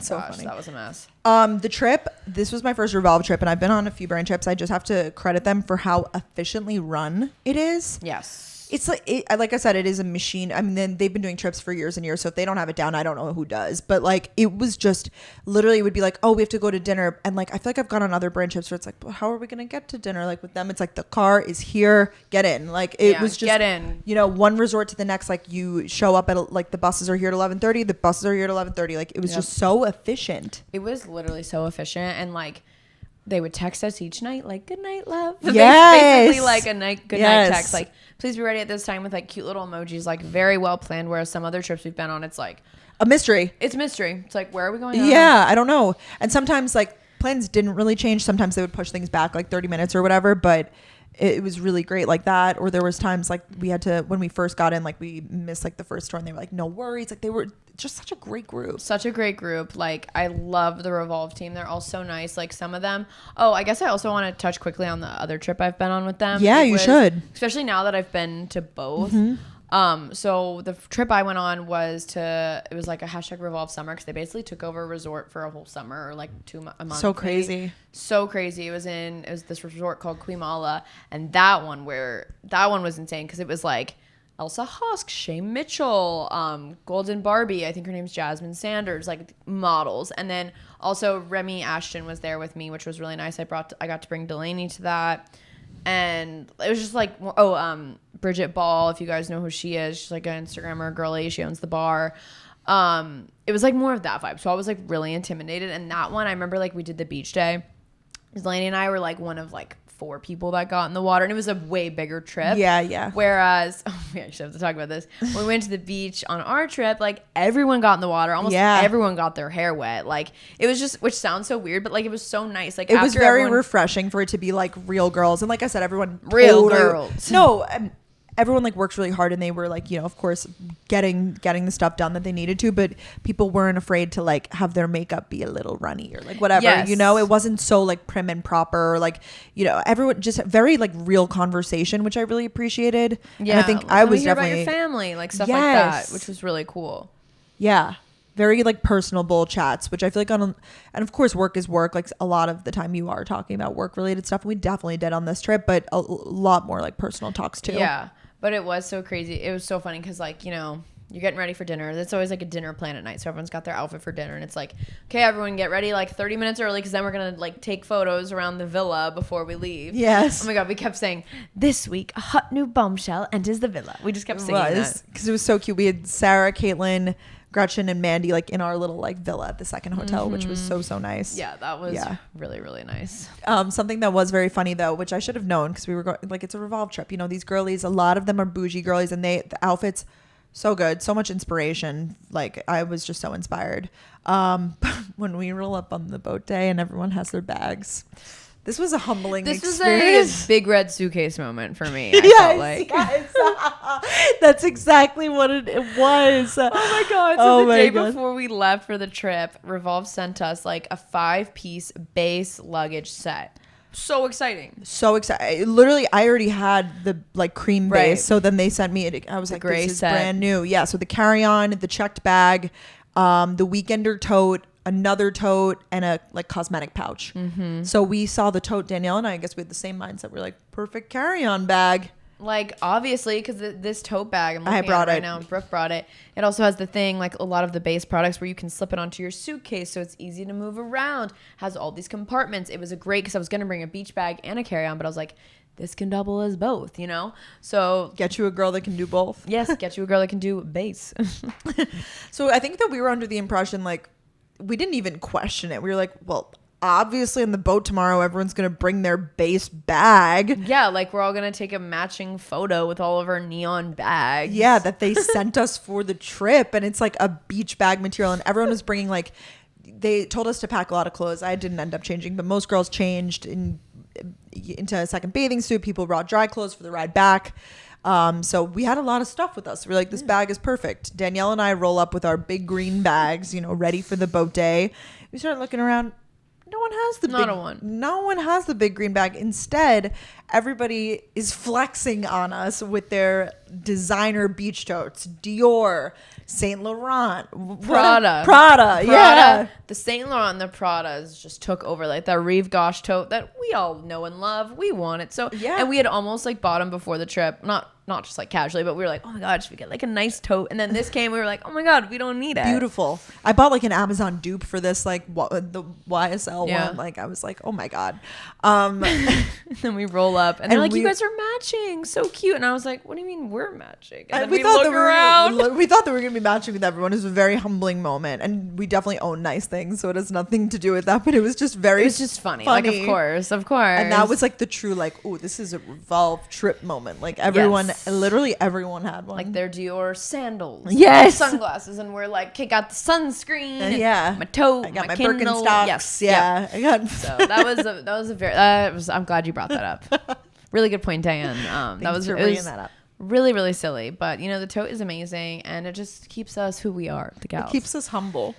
So funny. That was a mess. The trip, this was my first Revolve trip, and I've been on a few brand trips. I just have to credit them for how efficiently run it is. Yes. It's like I said, it is a machine. I mean, then they've been doing trips for years and years. So if they don't have it down, I don't know who does. But like, it was just literally, it would be like, oh, we have to go to dinner. And like, I feel like I've gone on other brand trips where it's like, well, how are we going to get to dinner? Like with them, it's like the car is here, get in. Like it was just, get in. One resort to the next. Like you show up at like the buses are here at 11:30. The buses are here at 11:30. Like it was just so efficient. It was literally so efficient. And like, they would text us each night, like, good night, love. Yes. Basically like a good night text. Like, please be ready at this time with like cute little emojis, like very well planned. Whereas some other trips we've been on, it's like a mystery. It's mystery. It's like, where are we going? Yeah, I don't know. And sometimes like plans didn't really change. Sometimes they would push things back like 30 minutes or whatever. But it was really great like that. Or there was times like we had to, when we first got in, like we missed like the first tour and they were like, no worries. Like they were just such a great group. Such a great group. Like I love the Revolve team. They're all so nice. Like some of them. Oh, I guess I also want to touch quickly on the other trip I've been on with them. Yeah, you should. Especially now that I've been to both. Mm-hmm. So the trip I went on was it was like a hashtag Revolve summer because they basically took over a resort for a whole summer or like a month. So crazy. So crazy. It was this resort called Quimala, and that one was insane because it was like Elsa Hosk, Shay Mitchell, Golden Barbie, I think her name's Jasmine Sanders, like models. And then also Remy Ashton was there with me, which was really nice. I got to bring Delaney to that. And it was just like, Bridget Ball, if you guys know who she is, she's like an Instagrammer girly. She owns the bar. It was like more of that vibe. So I was like really intimidated. And that one, I remember like we did the beach day Delaney and I were like one of like 4 people that got in the water, and it was a way bigger trip. Yeah. Whereas, we actually have to talk about this. When we went to the beach on our trip, like everyone got in the water. Almost everyone got their hair wet. Like it was just, which sounds so weird, but like it was so nice. Like it was very refreshing for it to be like real girls, and like I said, everyone girls. No. Everyone like works really hard, and they were like, you know, of course, getting the stuff done that they needed to, but people weren't afraid to like have their makeup be a little runny or like whatever. Yes. You know, it wasn't so like prim and proper, or like, you know, everyone just very like real conversation, which I really appreciated. Yeah, and I think I was definitely about your family, like stuff like that, which was really cool. Yeah. Very like personable chats, which I feel like and of course work is work. Like a lot of the time you are talking about work related stuff. We definitely did on this trip, but a lot more like personal talks too. Yeah. But it was so crazy. It was so funny because, like, you know, you're getting ready for dinner. It's always like a dinner plan at night. So everyone's got their outfit for dinner. And it's like, okay, everyone get ready like 30 minutes early because then we're going to like take photos around the villa before we leave. Yes. Oh my God. We kept saying, this week, a hot new bombshell enters the villa. We just kept singing that. Because it was so cute. We had Sarah, Caitlin, Gretchen, and Mandy like in our little like villa at the second hotel, which was so nice. Yeah, that was really, really nice. Something that was very funny though, which I should have known because we were going, like, it's a Revolve trip. You know, these girlies, a lot of them are bougie girlies, and the outfits so good, so much inspiration. Like I was just so inspired. When we roll up on the boat day and everyone has their bags. This was a humbling experience. Was a big red suitcase moment for me. I felt like. Yes. That's exactly what it was. Oh my God. So the day before we left for the trip, Revolve sent us like a 5-piece base luggage set. So exciting. So exciting. Literally, I already had the like cream base. So then they sent me it. I was like, this is brand new. Yeah. So the carry-on, the checked bag, the weekender tote, another tote, and a like cosmetic pouch. So we saw the tote, Danielle and I guess we had the same mindset. We're like, perfect carry-on bag. Like obviously, because this tote bag I'm looking at right now, Brooke brought it. It also has the thing like a lot of the base products where you can slip it onto your suitcase, so it's easy to move around. Has all these compartments. It was a great, because I was gonna bring a beach bag and a carry-on, but I was like, this can double as both, you know? So get you a girl that can do both. Yes, get you a girl that can do base. So I think that we were under the impression like we didn't even question it. We were like, well, obviously on the boat tomorrow, everyone's going to bring their base bag. Yeah, like we're all going to take a matching photo with all of our neon bags. Yeah, that they sent us for the trip. And it's like a beach bag material. And everyone was bringing like, they told us to pack a lot of clothes. I didn't end up changing, but most girls changed into a second bathing suit. People brought dry clothes for the ride back. So we had a lot of stuff with us. We're like, this bag is perfect. Danielle and I roll up with our big green bags, you know, ready for the boat day. We start looking around. No one has the big green bag. Instead, everybody is flexing on us with their designer beach totes. Dior, Saint Laurent, Prada. Yeah. The Saint Laurent and the Pradas just took over, like that Rive Gauche tote that we all know and love. We want it. So yeah. And we had almost like bought them before the trip. Not just like casually, but we were like, oh my God, should we get like a nice tote? And then this came, we were like, oh my God, we don't need it. Beautiful. I bought like an Amazon dupe for this, like the YSL one. Like I was like, oh my God. Then we roll up and they're like, you guys are matching. So cute. And I was like, what do you mean we're matching? And then we thought look around. We thought that we were going to be matching with everyone. It was a very humbling moment. And we definitely own nice things. So it has nothing to do with that. But it was just very, it was just funny. Like, of course. And that was like the true, like, oh, this is a Revolve trip moment. Like everyone, literally everyone had one. Like their Dior sandals. Yes. Sunglasses. And we're like, okay, got the sunscreen. Yeah. My tote. I got my Kindle. Birkenstocks. Yes. Yeah. I got. So that was a very, I'm glad you brought that up. Really good point, Diane. That was bringing that up. Really, really silly. But, you know, the tote is amazing. And it just keeps us who we are, the gals. It keeps us humble.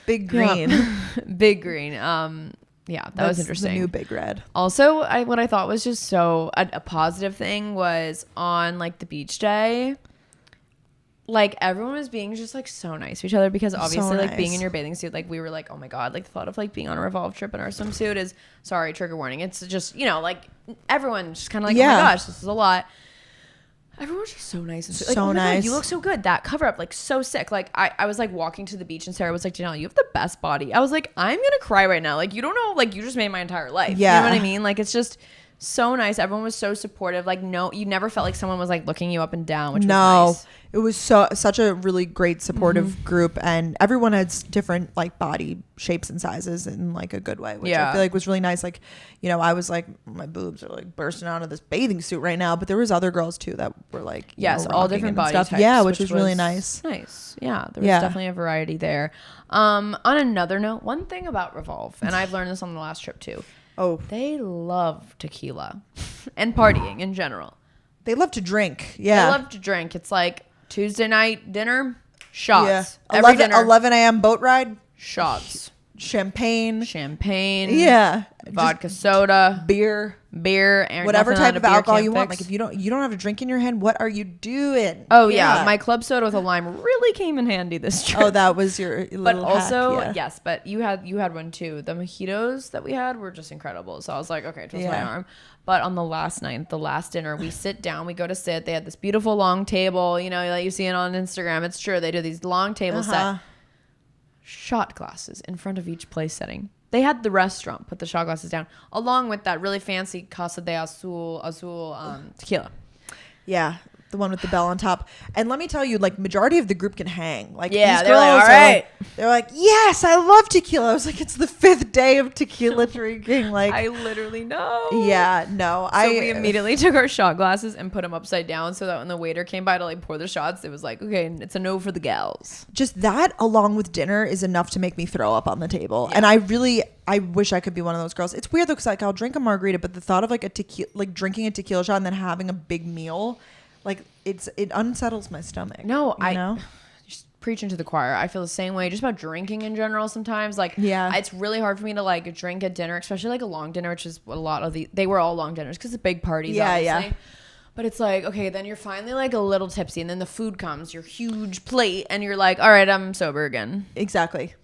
Big green. Yeah. Big green. Yeah, that was interesting. The new big red. Also, what I thought was just so a positive thing was on like the beach day, like everyone was being just like so nice to each other, because obviously like being in your bathing suit, like we were like, oh my God, like the thought of like being on a Revolve trip in our swimsuit is, sorry, trigger warning. It's just, you know, like everyone's just kind of like, oh my gosh, this is a lot. Everyone's just so nice and like, so nice. God, you look so good. That cover up, like so sick. Like I was like walking to the beach and Sarah was like, Janelle, you have the best body. I was like, I'm gonna cry right now. Like you don't know, like you just made my entire life. Yeah. You know what I mean? Like it's just So nice. Everyone was so supportive. Like, no, you never felt like someone was like looking you up and down, which was nice. It was such a really great supportive group, and everyone has different like body shapes and sizes in like a good way, which I feel like was really nice. Like, you know, I was like, my boobs are like bursting out of this bathing suit right now, but there was other girls too that were like, all different body types. Yeah, which was really nice. Nice. Yeah, there was definitely a variety there. On another note, one thing about Revolve, and I've learned this on the last trip too. Oh, they love tequila and partying in general. They love to drink. Yeah, they love to drink. It's like Tuesday night dinner, shots. Yeah. 11 a.m. boat ride, shots. Champagne. Yeah. Vodka, soda, beer, and whatever type of alcohol you want. Like if you don't have a drink in your hand, what are you doing? Oh yeah. My club soda with a lime really came in handy this trip. Oh, that was your little But also, hack, yes, but you had one too. The mojitos that we had were just incredible. So I was like, okay, twist my arm. But on the last night, the last dinner, we sit down, we go to sit. They had this beautiful long table, you know, like you see it on Instagram. It's true. They do these long tables set. Shot glasses in front of each place setting. They had the restaurant put the shot glasses down along with that really fancy Casa de Azul tequila. Yeah, the one with the bell on top. And let me tell you, like, majority of the group can hang. Like, these girls like, all right. They're like, yes, I love tequila. I was like, it's the 5th day of tequila drinking. Like, I literally know. Yeah, no. So we immediately took our shot glasses and put them upside down so that when the waiter came by to like pour the shots, it was like, okay, it's a no for the gals. Just that along with dinner is enough to make me throw up on the table. Yeah. And I wish I could be one of those girls. It's weird though, because like I'll drink a margarita, but the thought of like drinking a tequila shot and then having a big meal, like it unsettles my stomach. No, I know. Just preaching to the choir. I feel the same way just about drinking in general sometimes. Like, it's really hard for me to like drink at dinner, especially like a long dinner, which is what a lot of they were all long dinners because it's big parties, obviously. Yeah. But it's like, okay, then you're finally like a little tipsy and then the food comes, your huge plate, and you're like, all right, I'm sober again. Exactly.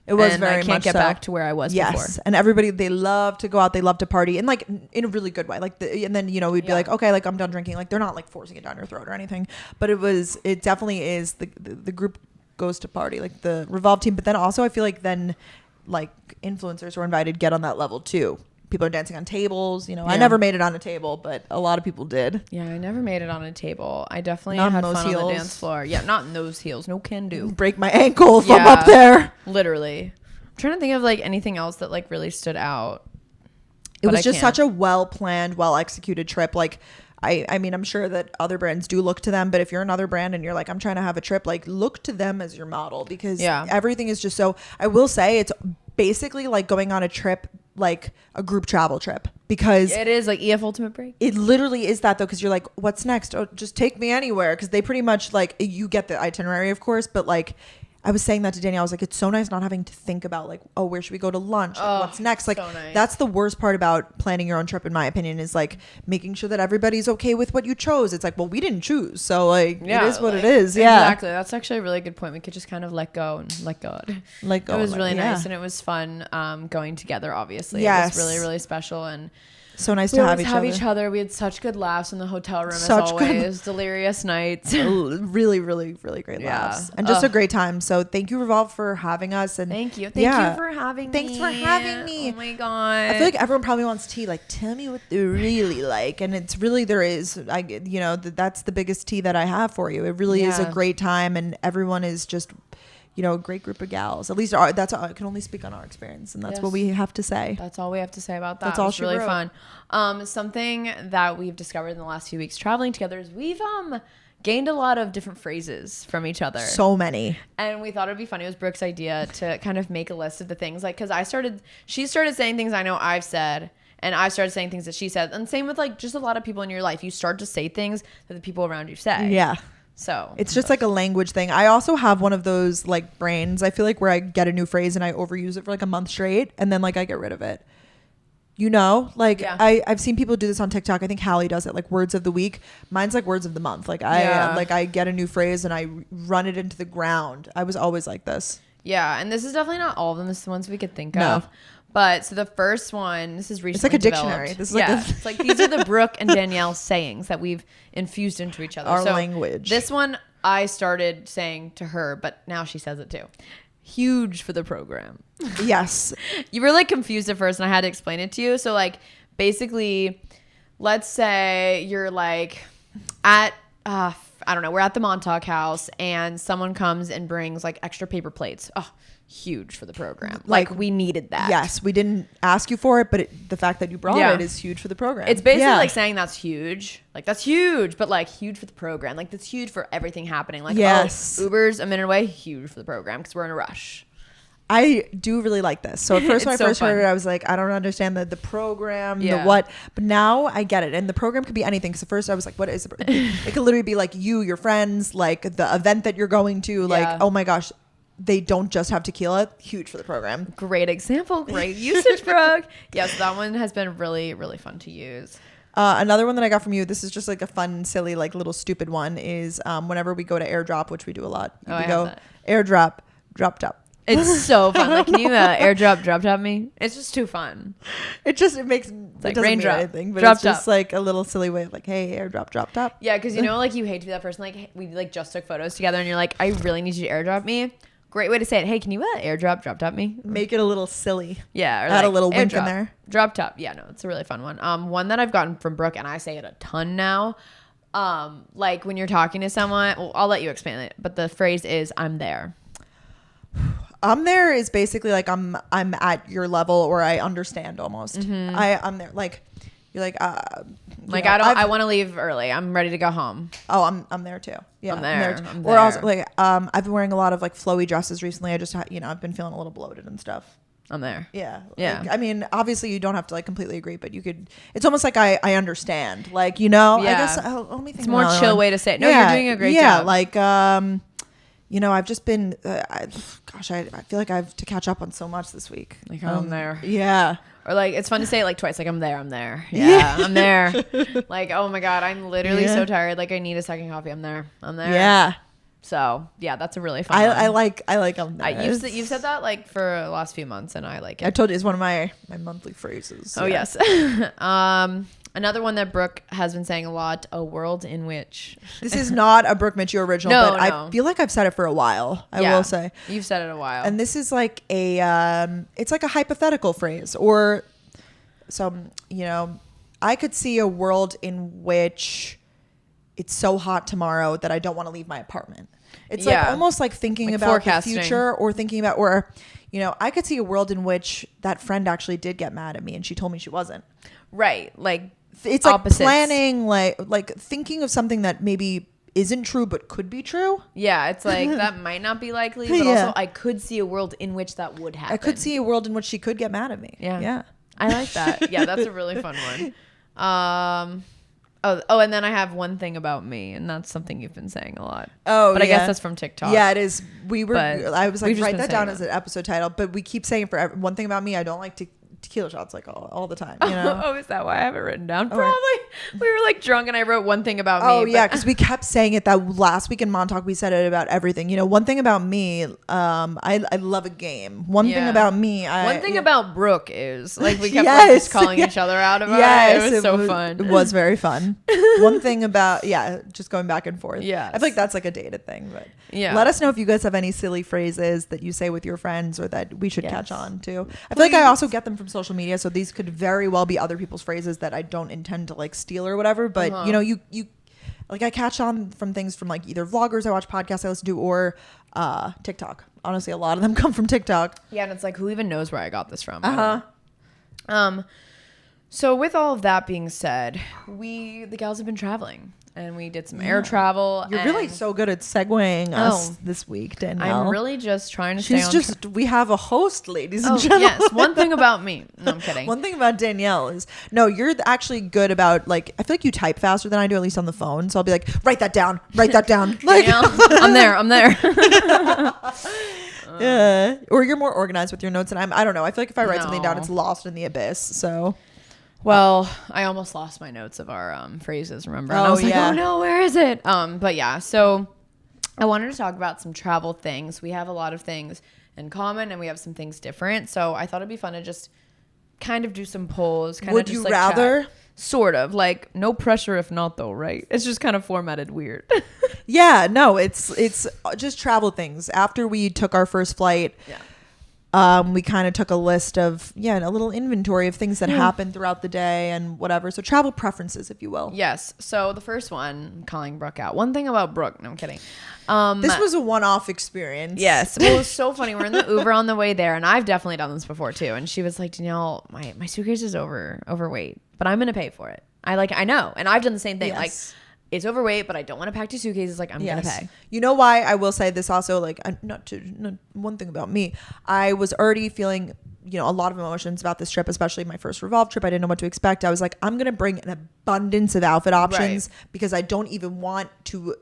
It was very much so. I can't get back to where I was before. Yes, and everybody, they love to go out, they love to party, and like in a really good way. Like, and then, you know, we'd be like, okay, like I'm done drinking. Like they're not like forcing it down your throat or anything, but it definitely is the group goes to party, like the Revolve team. But then also I feel like then like influencers were invited get on that level too. People are dancing on tables, you know. I never made it on a table, but a lot of people did. Yeah, I never made it on a table. I definitely had fun on the dance floor. Yeah, not in those heels. No can do. Break my ankle if I'm up there. Literally. I'm trying to think of like anything else that like really stood out. It was just such a well-planned, well-executed trip. Like, I mean, I'm sure that other brands do look to them, but if you're another brand and you're like, I'm trying to have a trip, like look to them as your model because everything is just so, I will say it's basically like going on a trip, like a group travel trip, because it is like EF Ultimate Break. It literally is that though, because you're like, what's next? Oh, just take me anywhere, because they pretty much like, you get the itinerary of course, but like I was saying that to Danielle. I was like, it's so nice not having to think about like, oh, where should we go to lunch? Like, what's next? Like, so nice. That's the worst part about planning your own trip, in my opinion, is like making sure that everybody's okay with what you chose. It's like, well, we didn't choose, so like, it is what it is. Yeah, exactly. That's actually a really good point. We could just kind of let go and let God. Let go. It was really nice, and it was fun going together. Obviously, it was really, really special, and so nice to have each other. We had such good laughs in the hotel room, as always. Delirious nights. Really, really, really great laughs. And just a great time. So thank you, Revolve, for having us. And thank you. Thank you for having me. Thanks for having me. Oh my God. I feel like everyone probably wants tea. Like, tell me what they really like. And it's really, there is, you know, that's the biggest tea that I have for you. It really is a great time. And everyone is just, you know, a great group of gals. At least that's all, I can only speak on our experience, and that's what we have to say. That's all we have to say about that. That's all. It's really fun. Something that we've discovered in the last few weeks traveling together is we've gained a lot of different phrases from each other. So many. And we thought it'd be funny. It was Brooke's idea to kind of make a list of the things, like, because she started saying things I know I've said, and I've started saying things that she said, and same with like just a lot of people in your life. You start to say things that the people around you say. Yeah. So it's just like a language thing. I also have one of those like brains, I feel like, where I get a new phrase and I overuse it for like a month straight, and then like I get rid of it. You know, like I've seen people do this on TikTok. I think Hallie does it, like words of the week. Mine's like words of the month. Like I get a new phrase and I run it into the ground. I was always like this. Yeah, and this is definitely not all of them. This is the ones we could think of. But so the first one, this is recently It's like a developed. dictionary. This is like it's like these are the Brooke and Danielle sayings that we've infused into each other. Our language. This one I started saying to her, but now she says it too. Huge for the program. Yes. You were like confused at first and I had to explain it to you. So like basically let's say you're like at I don't know, we're at the Montauk house and someone comes and brings like extra paper plates. Oh, huge for the program. Like we needed that. Yes, we didn't ask you for it, but the fact that you brought it is huge for the program. It's basically like saying that's huge. Like that's huge, but like huge for the program. Like that's huge for everything happening. Like Uber's a minute away, huge for the program because we're in a rush. I do really like this. So at first, when I first heard it, I was like, I don't understand the program, the what. But now I get it. And the program could be anything. Because at first I was like, what is it? It could literally be like you, your friends, like the event that you're going to. Like, oh my gosh, they don't just have tequila. Huge for the program. Great example. Great usage, Brooke. Yes, that one has been really, really fun to use. Another one that I got from you, this is just like a fun, silly, like little stupid one, is whenever we go to airdrop, which we do a lot. We go airdrop, drop top. It's so fun. Like, can you airdrop, drop top me? It's just too fun. It makes it's like it doesn't raindrop, mean anything, but drop it's just like a little silly way of like, hey, airdrop, drop top. Yeah, because you know, like you hate to be that person. Like we like just took photos together, and you're like, I really need you to airdrop me. Great way to say it. Hey, can you airdrop, drop top me? Make it a little silly. Yeah, or add like, a little wink airdrop, in there. Drop top. Yeah, no, it's a really fun one. One that I've gotten from Brooke, and I say it a ton now. Like when you're talking to someone, well, I'll let you explain it, but the phrase is "I'm there." I'm there is basically like I'm at your level, or I understand almost. Mm-hmm. I'm there. Like you're like like I want to leave early. I'm ready to go home. Oh, I'm there too. Yeah, I'm there. Or also like I've been wearing a lot of like flowy dresses recently. I just I've been feeling a little bloated and stuff. I'm there. Yeah. Yeah. Like, I mean, obviously you don't have to like completely agree, but you could. It's almost like I understand. Like I guess let me think. It's a more chill way to say it. No, you're doing a great job. Yeah, like I've just been, I feel like I have to catch up on so much this week. Like, I'm there. Yeah. Or like, it's fun to say it like twice. Like, I'm there. Yeah, I'm there. Like, oh my God, I'm literally so tired. Like, I need a second coffee. I'm there. Yeah. So yeah, that's a really fun one. I like I'm there. You've said that like for the last few months, and I like it. I told you it's one of my monthly phrases. Oh yes. Another one that Brooke has been saying a lot, a world in which. This is not a Brooke Mitchell original, but I feel like I've said it for a while. I will say. You've said it a while. And this is like it's like a hypothetical phrase, or I could see a world in which it's so hot tomorrow that I don't want to leave my apartment. It's like almost like thinking like about forecasting. The future, or thinking about, or I could see a world in which that friend actually did get mad at me and she told me she wasn't. Right. Like it's opposites. Like planning, like thinking of something that maybe isn't true but could be true. Yeah, it's like that might not be likely, but also I could see a world in which that would happen. I could see a world in which she could get mad at me. Yeah. I like that. Yeah, that's a really fun one. Oh, and then I have one thing about me, and that's something you've been saying a lot. Oh, but I guess that's from TikTok. Yeah, it is. I was like, write that down as an episode title. But we keep saying one thing about me, I don't like tequila shots like all the time. Oh, is that why I have it written down? Probably. We were like drunk, and I wrote one thing about me. Oh yeah, because we kept saying it that last week in Montauk. We said it about everything. One thing about me, I love a game. One thing about me, one thing about Brooke is like we kept just calling each other out about it. It was so fun. It was very fun. One thing about just going back and forth. Yeah, I feel like that's like a dated thing. But let us know if you guys have any silly phrases that you say with your friends or that we should catch on to. I feel like I also get them from social media, so these could very well be other people's phrases that I don't intend to like steal or whatever, but you like I catch on from things from like either vloggers I watch, podcasts I listen to, or TikTok. Honestly, a lot of them come from TikTok. Yeah, and it's like, who even knows where I got this from? So with all of that being said, the gals have been traveling. And we did some air travel. You're really so good at segueing us this week, Danielle. I'm really just trying to stay on we have a host, ladies and gentlemen. Yes, one thing about me. No, I'm kidding. One thing about Danielle is, you're actually good about, like, I feel like you type faster than I do, at least on the phone. So I'll be like, write that down. Like, Danielle, I'm there. Yeah. Or you're more organized with your notes than I don't know. I feel like if I write something down, it's lost in the abyss. So... Well, I almost lost my notes of our phrases, remember? And I was like, oh no, where is it? But yeah, so I wanted to talk about some travel things. We have a lot of things in common and we have some things different. So I thought it'd be fun to just kind of do some polls. Would you rather? Chat. Sort of. Like, no pressure if not, though, right? It's just kind of formatted weird. Yeah, no, it's just travel things. After we took our first flight... Yeah. We kind of took a list of, a little inventory of things that happened throughout the day and whatever. So travel preferences, if you will. Yes. So the first one, I'm calling Brooke out. One thing about Brooke, no, I'm kidding. This was a one-off experience. Yes. Well, it was so funny. We're in the Uber on the way there, and I've definitely done this before too. And she was like, Danielle, my suitcase is overweight, but I'm going to pay for it. I know. And I've done the same thing. Yes. Like, it's overweight, but I don't want to pack 2 suitcases. Like, I'm going to pay. You know why? I will say this also, like, one thing about me, I was already feeling, a lot of emotions about this trip, especially my first Revolve trip. I didn't know what to expect. I was like, I'm going to bring an abundance of outfit options because I don't even want to.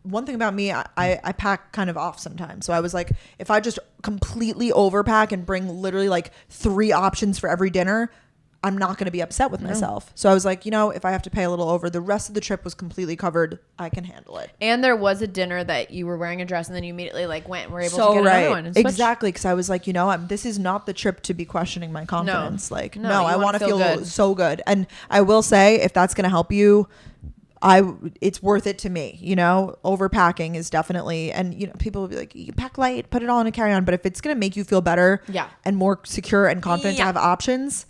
One thing about me, I pack kind of off sometimes. So I was like, if I just completely overpack and bring literally like 3 options for every dinner, I'm not going to be upset with myself. So I was like, if I have to pay a little over, the rest of the trip was completely covered. I can handle it. And there was a dinner that you were wearing a dress and then you immediately were able to get another one. And exactly. Because I was like, this is not the trip to be questioning my confidence. No, I want to feel so good. And I will say, if that's going to help you, it's worth it to me. Overpacking is definitely, and people will be like, you pack light, put it all in a carry-on. But if it's going to make you feel better and more secure and confident to have options,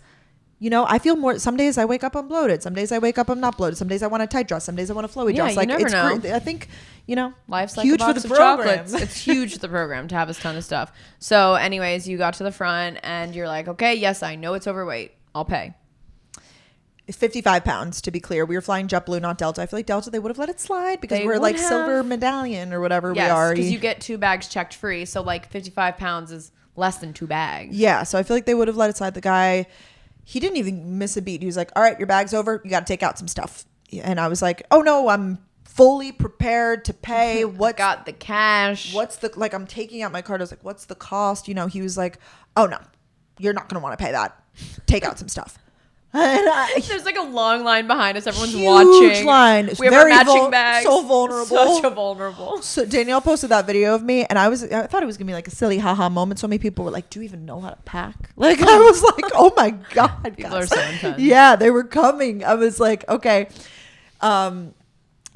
I feel more. Some days I wake up, I'm bloated. Some days I wake up, I'm not bloated. Some days I want a tight dress. Some days I want a flowy dress. Like, it's know. I think, life's like huge a box for the of program. chocolates. It's huge for the program to have this ton of stuff. So anyways, you got to the front and you're like, okay, yes, I know it's overweight. I'll pay. It's 55 pounds, to be clear. We were flying JetBlue, not Delta. I feel like Delta, they would have let it slide because we're like silver medallion or whatever we are. Because you get 2 bags checked free. So like 55 pounds is less than 2 bags. Yeah. So I feel like they would have let it slide. The guy, he didn't even miss a beat. He was like, all right, your bag's over. You got to take out some stuff. And I was like, oh no, I'm fully prepared to pay. What got the cash? I'm taking out my card. I was like, what's the cost? He was like, oh no, you're not going to want to pay that. Take out some stuff. There's like a long line behind us. Everyone's huge watching. Line. We have our matching bags. So vulnerable. Such a vulnerable. So Danielle posted that video of me, and I thought it was gonna be like a silly haha moment. So many people were like, "Do you even know how to pack?" Like I was like, "Oh my god, people are so intense." Yeah, they were coming. I was like, okay.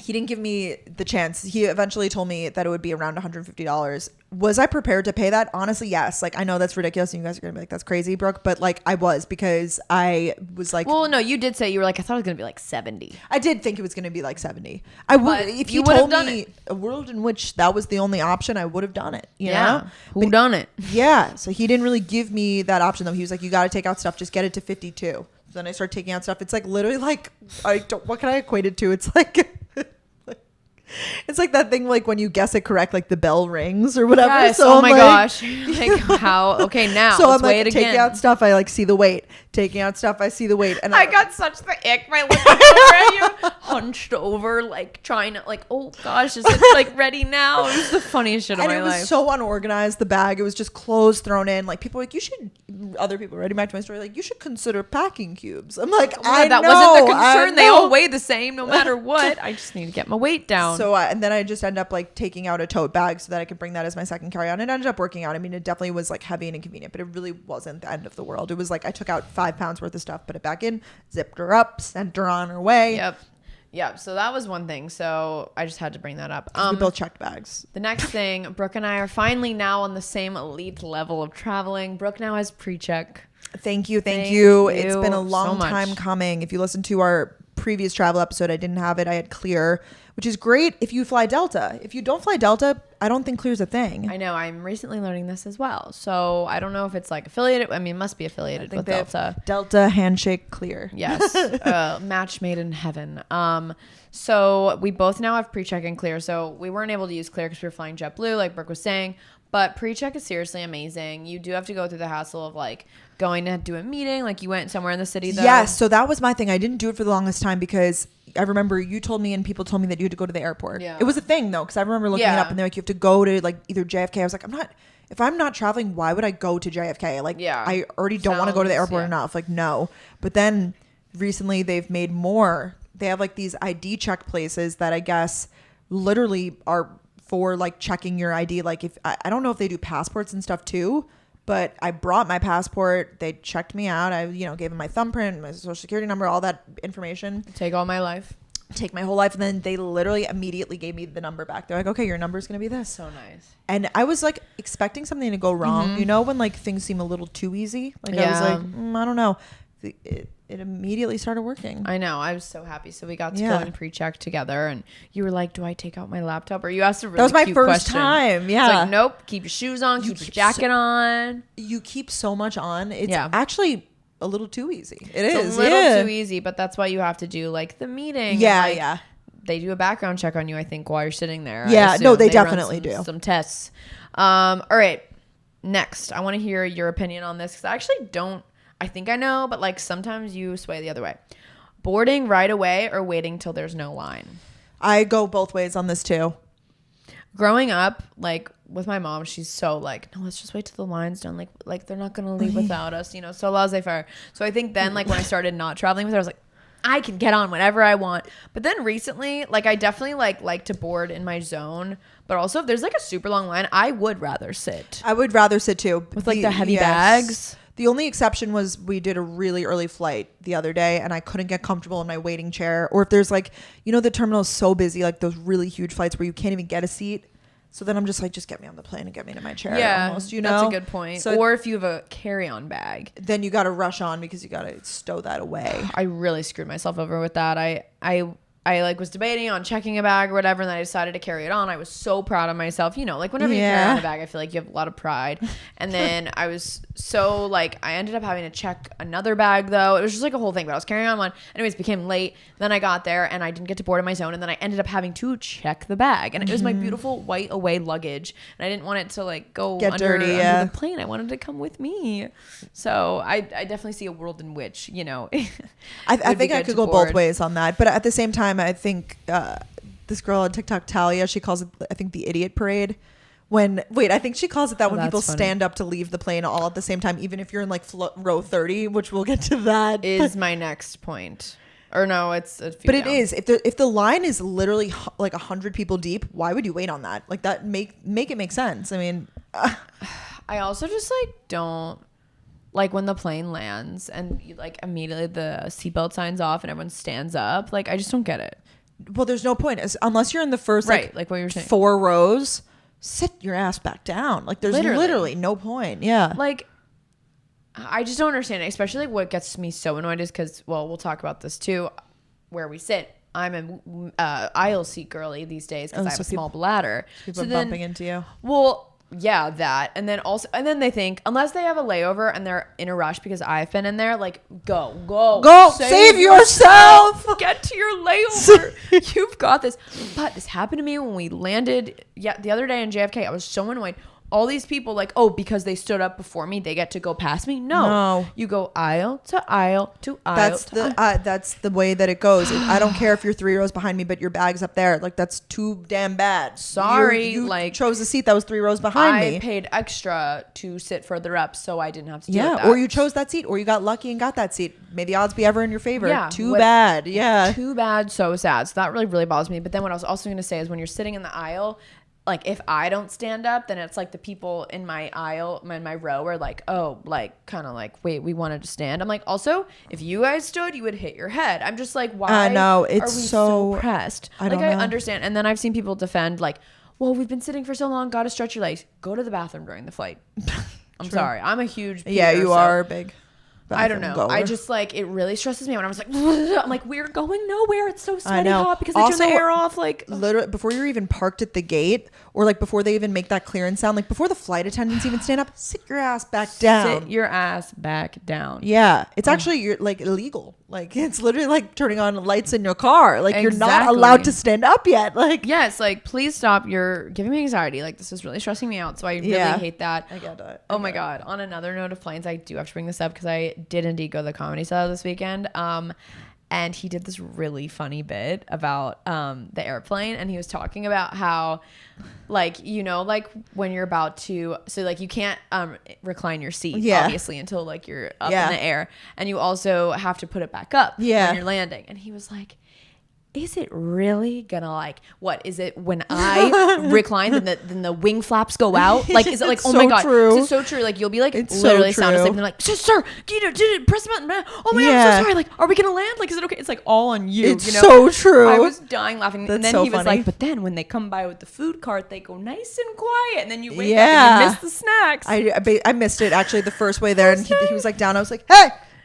He didn't give me the chance. He eventually told me that it would be around $150. Was I prepared to pay that? Honestly, yes. Like, I know that's ridiculous and you guys are going to be like, that's crazy, Brooke. But like, I was, because I was like... Well, no, you did say, you were like, I thought it was going to be like 70. I did think it was going to be like 70. I would, if you told me a world in which that was the only option, I would have done it. You know? Who done it? Yeah. So he didn't really give me that option though. He was like, you got to take out stuff. Just get it to 52. So then I started taking out stuff. It's like literally like, what can I equate it to? It's like... It's like that thing, like when you guess it correct, like the bell rings or whatever. Yes. So oh my gosh. Like how? Okay, now. So let's I'm like weigh it taking again. out stuff. I like see the weight. Taking out stuff. I see the weight. And I got such the ick by looking over at you, hunched over, like trying to, like, oh gosh, is it like ready now? It was the funniest shit of my life. And it was so unorganized. The bag. It was just clothes thrown in. Like people were like, you should. Other people writing back to my story like, you should consider packing cubes. I'm like, that wasn't the concern. They all weigh the same no matter what. I just need to get my weight down. So and then I just end up like taking out a tote bag so that I could bring that as my second carry-on. It ended up working out. I mean, it definitely was like heavy and inconvenient, but it really wasn't the end of the world. It was like I took out 5 pounds worth of stuff, put it back in, zipped her up, sent her on her way. Yep. So that was one thing. So I just had to bring that up. We both checked bags. The next thing, Brooke and I are finally now on the same elite level of traveling. Brooke now has pre-check. Thank you. It's been a long time coming. If you listen to our previous travel episode, I didn't have it. I had Clear, which is great if you fly Delta. If you don't fly Delta, I don't think Clear's a thing. I know. I'm recently learning this as well. So I don't know if it's like affiliated. I mean, it must be affiliated with Delta. Delta, handshake, Clear. Yes. Match made in heaven. So we both now have pre-check and Clear. So we weren't able to use Clear because we were flying JetBlue, like Brooke was saying. But pre-check is seriously amazing. You do have to go through the hassle of like going to do a meeting. Like you went somewhere in the city though. Yes. So that was my thing. I didn't do it for the longest time because I remember you told me and people told me that you had to go to the airport. Yeah. It was a thing though. Because I remember looking it up and they're like, you have to go to like either JFK. I was like, if I'm not traveling, why would I go to JFK? Like I already don't want to go to the airport enough. Like no. But then recently they've made more. They have like these ID check places that I guess literally are for like checking your ID. Like if I don't know if they do passports and stuff too, but I brought my passport. They checked me out. I gave them my thumbprint, my social security number, all that information. Take all my life. take my whole life. And then they literally immediately gave me the number back. They're like, okay, your number's going to be this. So nice. And I was like expecting something to go wrong. You know, when like things seem a little too easy. Like I was like, I don't know. It immediately started working. I know. I was so happy. So we got to go and pre-check together, and you were like, "Do I take out my laptop?" Or you asked a really cute question. That was my first time. Yeah. It's like, nope. Keep your shoes on. Keep your jacket on. You keep so much on. It's actually a little too easy. It's a little too easy, but that's why you have to do like the meeting. Yeah, and, like, yeah. They do a background check on you, I think, while you're sitting there. Yeah, no, they definitely do some tests. All right. Next, I want to hear your opinion on this because I actually don't. I think I know, but like sometimes you sway the other way. Boarding right away or waiting till there's no line? I go both ways on this too. Growing up, like with my mom, she's so like, no, let's just wait till the line's done. Like they're not gonna leave without us, you know. So laissez-faire. So I think then, like when I started not traveling with her, I was like, I can get on whenever I want. But then recently, like I definitely like to board in my zone. But also, if there's like a super long line, I would rather sit. I would rather sit too with like the heavy bags. The only exception was we did a really early flight the other day and I couldn't get comfortable in my waiting chair. Or if there's like, you know, the terminal is so busy, like those really huge flights where you can't even get a seat. So then I'm just like, just get me on the plane and get me to my chair. Yeah, almost, you know? That's a good point. So or if you have a carry-on bag. Then you got to rush on because you got to stow that away. I really screwed myself over with that. I like was debating on checking a bag or whatever, and then I decided to carry it on. I was so proud of myself. You know, like whenever you carry on a bag, I feel like you have a lot of pride. And then I was so like, I ended up having to check another bag though. It was just like a whole thing, but I was carrying on one. Anyways, became late. Then I got there and I didn't get to board in my zone. And then I ended up having to check the bag. And it was my beautiful white away luggage. And I didn't want it to like get dirty under the plane. I wanted it to come with me. So I definitely see a world in which, you know, I think I could go both ways on that. But at the same time, I think this girl on TikTok, Talia, she calls it, I think, the idiot parade. I think she calls it that when people stand up to leave the plane all at the same time, even if you're in like row 30, which we'll get to that. Is my next point. Or no, it's a few But down. it is. If the line is literally like 100 people deep, why would you wait on that? Like that make it make sense. I mean, I also just like don't like when the plane lands and like immediately the seatbelt signs off and everyone stands up. Like I just don't get it. Well, there's no point unless you're in the first like what you were saying, 4 rows. Sit your ass back down. Like there's literally no point. Yeah. Like I just don't understand it. Especially like what gets me so annoyed is because, well, we'll talk about this too, where we sit. I'm an aisle seat girly these days because I have a small bladder. People are bumping into you. Well, yeah, that. And then they think, unless they have a layover and they're in a rush because I've been in there, like, go, save yourself. Get to your layover. You've got this. But this happened to me when we landed the other day in JFK. I was so annoyed. All these people like, oh, because they stood up before me, they get to go past me. No. You go aisle to aisle to aisle. That's the way that it goes. I don't care if you're 3 rows behind me, but your bag's up there. Like that's too damn bad. Sorry, you like chose a seat that was 3 rows behind me. I paid extra to sit further up, so I didn't have to deal with that. Or you chose that seat, or you got lucky and got that seat. May the odds be ever in your favor. Too bad. Yeah. Too bad. So sad. So that really, really bothers me. But then what I was also going to say is when you're sitting in the aisle, like if I don't stand up, then it's like the people in my aisle, in my row are like, oh, like kind of like, wait, we wanted to stand. I'm like, also, if you guys stood, you would hit your head. I'm just like, why are we so pressed? I understand. And then I've seen people defend like, well, we've been sitting for so long, got to stretch your legs. Go to the bathroom during the flight. I'm sorry. I'm a huge Peter, yeah, you are big. I don't know. I just like it really stresses me when I was like, I'm like, we're going nowhere. It's so sweaty hot because they turn the air off. Like literally before you're even parked at the gate, or like before they even make that clearance sound, like before the flight attendants even stand up, sit your ass back down. Sit your ass back down. Yeah, it's actually you're like illegal. Like it's literally like turning on lights in your car. Like you're not allowed to stand up yet. Like yes, like please stop. You're giving me anxiety. Like this is really stressing me out. So I really hate that. I get it. Oh my god. On another note of planes, I do have to bring this up because I did indeed go to the Comedy Cellar this weekend. And he did this really funny bit about the airplane, and he was talking about how like, you know, like when you're about to, so like you can't recline your seat obviously until like you're up in the air, and you also have to put it back up when you're landing. And he was like, is it really gonna like, what is it when I recline then the wing flaps go out? Like, is it like, oh my God, it's so true. Like, you'll be like literally sound asleep and they're like, sir, press the button. Oh my God, I'm so sorry. Like, are we gonna land? Like, is it okay? It's like all on you. It's so true. I was dying laughing. That's and then so he was funny. like, but then when they come by with the food cart, they go nice and quiet. And then you wake up and you miss the snacks. I missed it actually the first way there. And he was like down. I was like,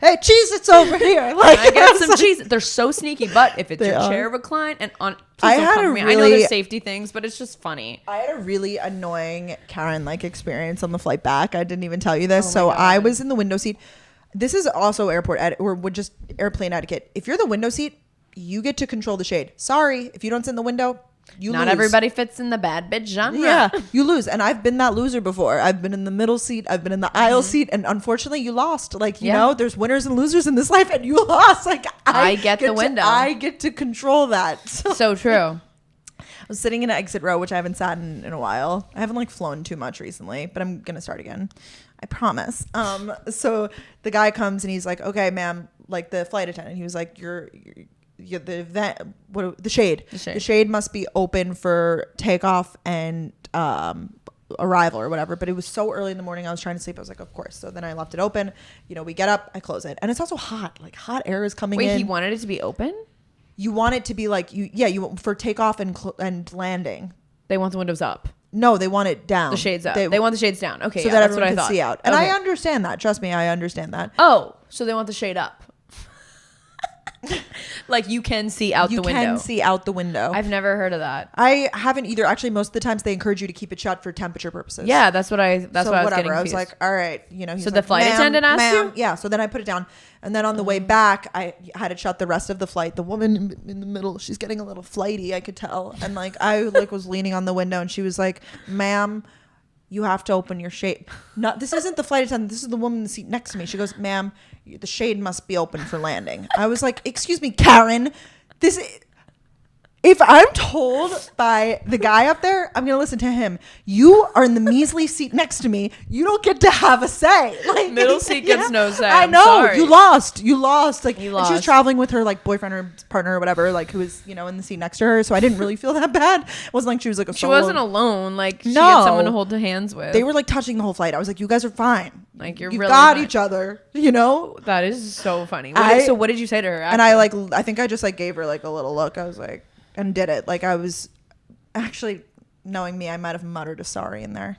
hey, cheese, it's over here. Like, I get some cheese. They're so sneaky, but if it's your chair recline and on, I know there's safety things, but it's just funny. I had a really annoying Karen experience on the flight back. I didn't even tell you this. So I was in the window seat. This is also just airplane etiquette. If you're the window seat, you get to control the shade. Sorry, if you don't sit in the window, you lose. Not everybody fits in the bad bitch genre. Yeah, you lose. And I've been that loser before. I've been in the middle seat. I've been in the aisle seat. And unfortunately, you lost. Like, you know, there's winners and losers in this life. And you lost. Like, I get the window. I get to control that. So true. I was sitting in an exit row, which I haven't sat in a while. I haven't flown too much recently, but I'm going to start again. I promise. So the guy comes and he's like, okay, ma'am, like the flight attendant. He was like, the shade must be open for takeoff and arrival or whatever. But it was so early in the morning, I was trying to sleep. I was like, of course. So then I left it open. We get up, I close it, and it's also hot. Like, hot air is coming in. Wait, he wanted it to be open? You want it to be like you for takeoff and landing. They want the windows up. No, they want it down. The shades up. They want the shades down. Okay, so that everyone can see out. And I understand that. Trust me, I understand that. Oh, so they want the shade up. Like, you can see out the window. You can see out the window. I've never heard of that. I haven't either. Actually, most of the times they encourage you to keep it shut for temperature purposes. Yeah, that's what I was getting confused. I was like, all right, so the flight attendant asked you? Yeah, so then I put it down. And then on the way back, I had it shut the rest of the flight. The woman in the middle, she's getting a little flighty, I could tell. And I was leaning on the window and she was like, ma'am, you have to open your shade. This isn't the flight attendant. This is the woman in the seat next to me. She goes, ma'am, the shade must be open for landing. I was like, excuse me, Karen. If I'm told by the guy up there, I'm going to listen to him. You are in the measly seat next to me. You don't get to have a say. Middle seat gets no say. I know. Sorry. You lost. You lost. And she was traveling with her boyfriend or partner or whatever, who was, in the seat next to her. So I didn't really feel that bad. It wasn't like she was she wasn't alone. She had someone to hold hands with. They were touching the whole flight. I was like, you guys are fine. You've really got each other, That is so funny. So what did you say to her? Actually? And I think I just gave her a little look. I was like, and did it. I was actually, knowing me, I might have muttered a sorry in there.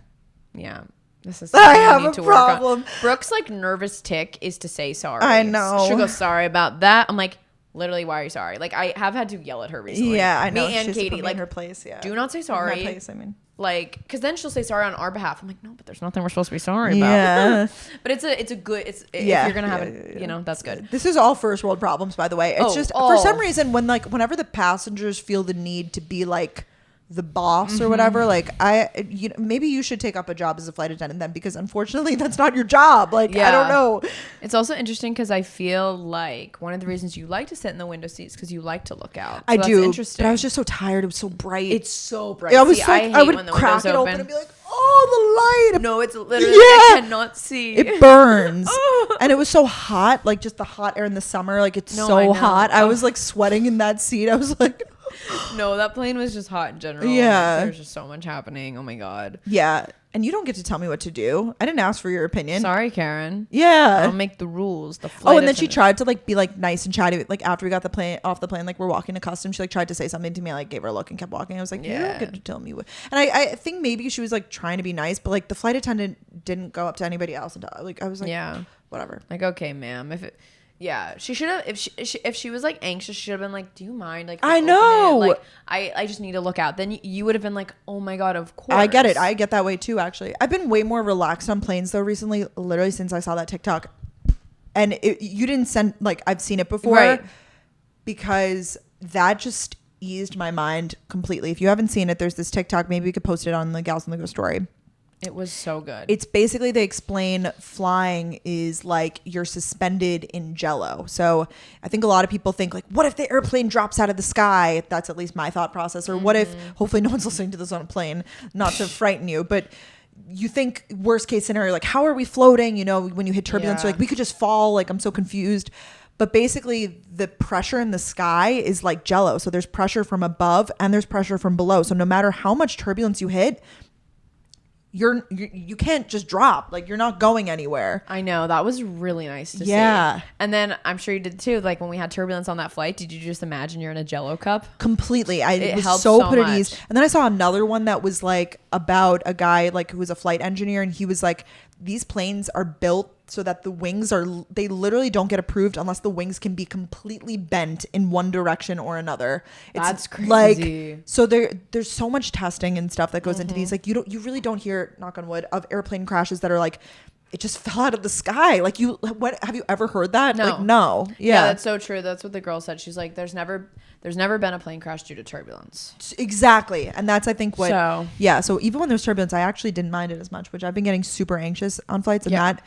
Yeah. This is something I need to problem. Work on. Brooke's nervous tick is to say sorry. I know. She'll go, sorry about that. I'm like, literally, why are you sorry? I have had to yell at her recently. Yeah, I know. Me and Katie, in her place. Yeah. Do not say sorry. In her place, I mean. Because then she'll say sorry on our behalf. I'm like, no, but there's nothing we're supposed to be sorry about. Yeah. But if you're gonna have it, that's good. This is all first world problems, by the way. It's for some reason whenever the passengers feel the need to be the boss or whatever, maybe you should take up a job as a flight attendant then, because unfortunately that's not your job. I don't know. It's also interesting because I feel like one of the reasons you like to sit in the window seats because you like to look out. So I do. Interesting. But I was just so tired. It was so bright. It's so bright. I would crack it open and be like, oh, the light. No, it's literally I cannot see. It burns. And it was so hot, just the hot air in the summer. It's so hot. I was sweating in that seat. I was like, no, that plane was just hot in general. Yeah. There's just so much happening. Oh my God. Yeah. And you don't get to tell me what to do. I didn't ask for your opinion. Sorry, Karen. Yeah. I'll make the rules. The flight and then she tried to be nice and chatty. After we got off the plane, we're walking to customs, she tried to say something to me. I gave her a look and kept walking. I was like, you don't get to tell me what. And I think maybe she was trying to be nice, but the flight attendant didn't go up to anybody else and I was like, yeah, whatever. Okay, ma'am. She should have. If she was anxious, she should have been like, "Do you mind?" I know. I just need to look out. Then you would have been like, "Oh my God, of course." I get it. I get that way too. Actually, I've been way more relaxed on planes though recently. Literally since I saw that TikTok, and you didn't send I've seen it before, right? Because that just eased my mind completely. If you haven't seen it, there's this TikTok. Maybe we could post it on the Gals on the Go story. It was so good. It's basically, they explain flying is you're suspended in jello. So I think a lot of people think what if the airplane drops out of the sky? That's at least my thought process. Or what if, hopefully no one's listening to this on a plane, not to frighten you, but you think worst case scenario, how are we floating? When you hit turbulence, you're we could just fall. I'm so confused. But basically the pressure in the sky is like jello. So there's pressure from above and there's pressure from below. So no matter how much turbulence you hit, you can't just drop. Like you're not going anywhere. I know. That was really nice to see. And then I'm sure you did too. Like when we had turbulence on that flight, did you just imagine you're in a jello cup? Completely. It was helped so so put at much. ease. And then I saw another one that was like about a guy like who was a flight engineer, and he was like, these planes are built so that the wings they literally don't get approved unless the wings can be completely bent in one direction or another. That's crazy. Like, so there's so much testing and stuff that goes into these. Like you really don't hear, knock on wood, of airplane crashes that are like, it just fell out of the sky. Like what have you ever heard that? No. Like no. Yeah, that's so true. That's what the girl said. She's like, there's never been a plane crash due to turbulence. Exactly. And that's, I think, what, So even when there's turbulence, I actually didn't mind it as much, which I've been getting super anxious on flights, and that,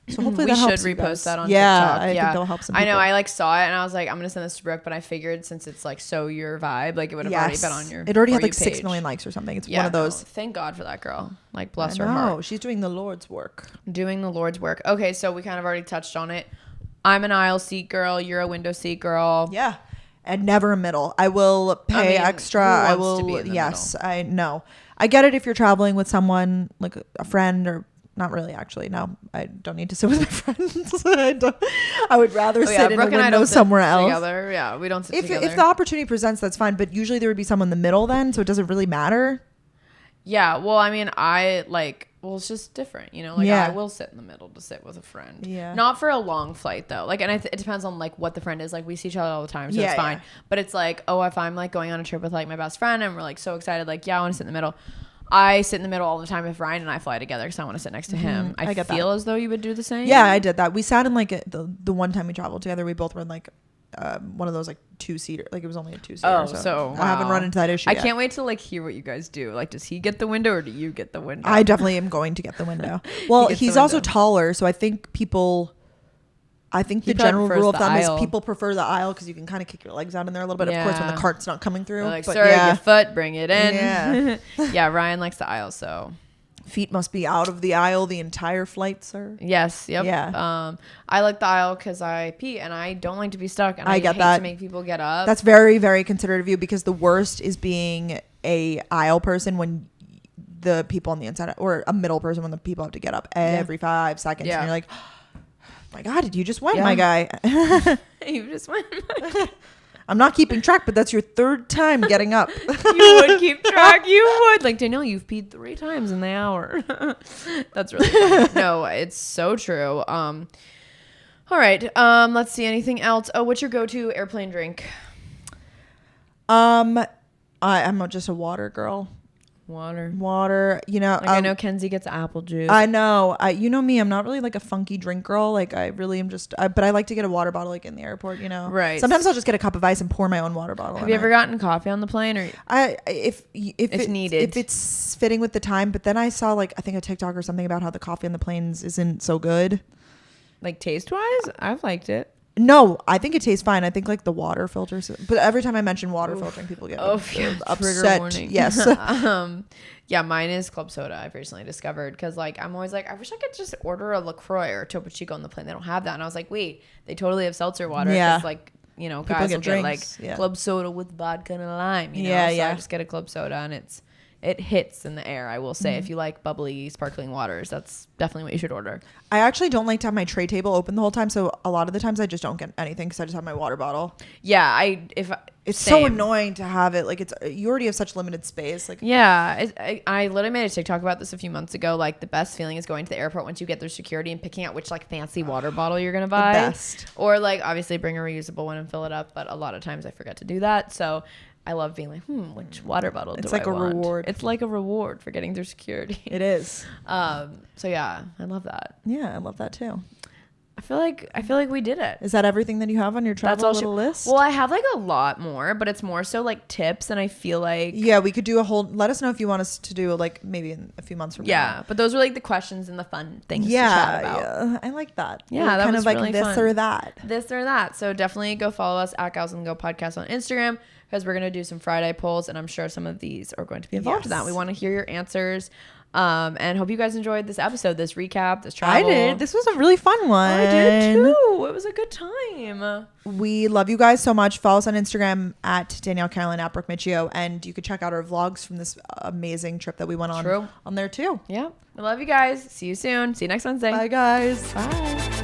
so hopefully we that should helps you repost guys. that on yeah, TikTok. I think that'll help some I people. know. I like saw it and I was like, I'm gonna send this to Brooke, but I figured since it's like so your vibe, like it would have already been on your. It already had For like You 6 page. million likes or something. It's one of those. No, thank God for that girl. Like bless I her know. heart. She's doing the Lord's work. Doing the Lord's work. Okay, so we kind of already touched on it. I'm an aisle seat girl. You're a window seat girl. Yeah. And never a middle. I will pay extra. who I wants to will. be in the Yes, I know. I get it if you're traveling with someone like a friend, or not really. Actually, no, I don't need to sit with my friends. I would rather sit in Brooke a and I window don't sit somewhere else. Together. Yeah, we don't sit together. If the opportunity presents, that's fine. But usually there would be someone in the middle then, so it doesn't really matter. Yeah, well, I mean, it's just different, you know? Like, I will sit in the middle to sit with a friend. Yeah. Not for a long flight, though. Like, and it depends on, like, what the friend is. Like, we see each other all the time, so it's fine. But it's like, if I'm, like, going on a trip with, like, my best friend and we're, like, so excited, like, I want to sit in the middle. I sit in the middle all the time if Ryan and I fly together because I want to sit next to him. I feel as though you would do the same. Yeah, I did that. We sat in, like, the one time we traveled together, we both were in, like, one of those like 2-seater, like it was only a 2-seater. So I haven't run into that issue yet. I can't wait to like hear what you guys do. Like, does he get the window or do you get the window? I definitely am going to get the window. Well, he's also taller, so I think the general rule of thumb is people prefer the aisle because you can kind of kick your legs out in there a little bit. Of course, when the cart's not coming through. They're like, sir, your foot, bring it in. Yeah. Yeah, Ryan likes the aisle, so. Feet must be out of the aisle the entire flight, sir. Yes. Yep. Yeah. I like the aisle because I pee and I don't like to be stuck. And I get hate that. to make people get up. That's very, very considerate of you, because the worst is being a aisle person when the people on the inside, or a middle person when the people have to get up every 5 seconds. Yeah. And you're like, oh my God, did you just win, my guy? You just win. I'm not keeping track, but that's your 3rd time getting up. You would keep track. You would. Like, Danielle, you've peed 3 times in the hour. That's really funny. No, it's so true. All right. Let's see. Anything else? Oh, what's your go-to airplane drink? I'm just a water girl. Water, you know. Like, I know Kenzie gets apple juice. I know. You know me, I'm not really like a funky drink girl. Like, I really am just, but I like to get a water bottle like in the airport, you know. Right. Sometimes I'll just get a cup of ice and pour my own water bottle. Have you ever gotten coffee on the plane, or if needed, if it's fitting with the time? But then I saw like, I think a TikTok or something about how the coffee on the planes isn't so good. Like taste wise, I've liked it. No, I think it tastes fine. I think like the water filters, but every time I mention water filtering, people get upset. Yes. Yeah, mine is club soda. I've recently discovered, because like I'm always like, I wish I could just order a LaCroix or Topo Chico on the plane. They don't have that, and I was like, wait, they totally have seltzer water. Yeah. Like, you know, People guys get will drinks. get like club soda with vodka and a lime. You know? So I just get a club soda, and it hits in the air. I will say, if you like bubbly, sparkling waters, that's definitely what you should order. I actually don't like to have my tray table open the whole time, so a lot of the times I just don't get anything because I just have my water bottle. Yeah, it's so annoying to have it. Like, you already have such limited space. Like, yeah, I literally made a TikTok about this a few months ago. Like, the best feeling is going to the airport once you get through security and picking out which like fancy water bottle you're gonna buy. The best. Or like obviously bring a reusable one and fill it up. But a lot of times I forget to do that. So I love being like, which water bottle do I want? It's like a reward. It's like a reward for getting through security. It is. So yeah, I love that. Yeah, I love that too. I feel like we did it. Is that everything that you have on your travel little list? Well, I have like a lot more, but it's more so like tips, and I feel like we could do a whole. Let us know if you want us to do like maybe in a few months from now. Yeah, but those are like the questions and the fun things to chat about. Yeah, I like that. Yeah, that kind was of like really this fun. or that. This or that. So definitely go follow us at Gals and Go Podcast on Instagram. because we're going to do some Friday polls, and I'm sure some of these are going to be involved in that. We want to hear your answers. And hope you guys enjoyed this episode, this recap, this travel. I did. This was a really fun one. I did too. It was a good time. We love you guys so much. Follow us on Instagram at Danielle Caroline at Brooke Michio, and you could check out our vlogs from this amazing trip that we went on there too. Yeah. We love you guys. See you soon. See you next Wednesday. Bye guys. Bye.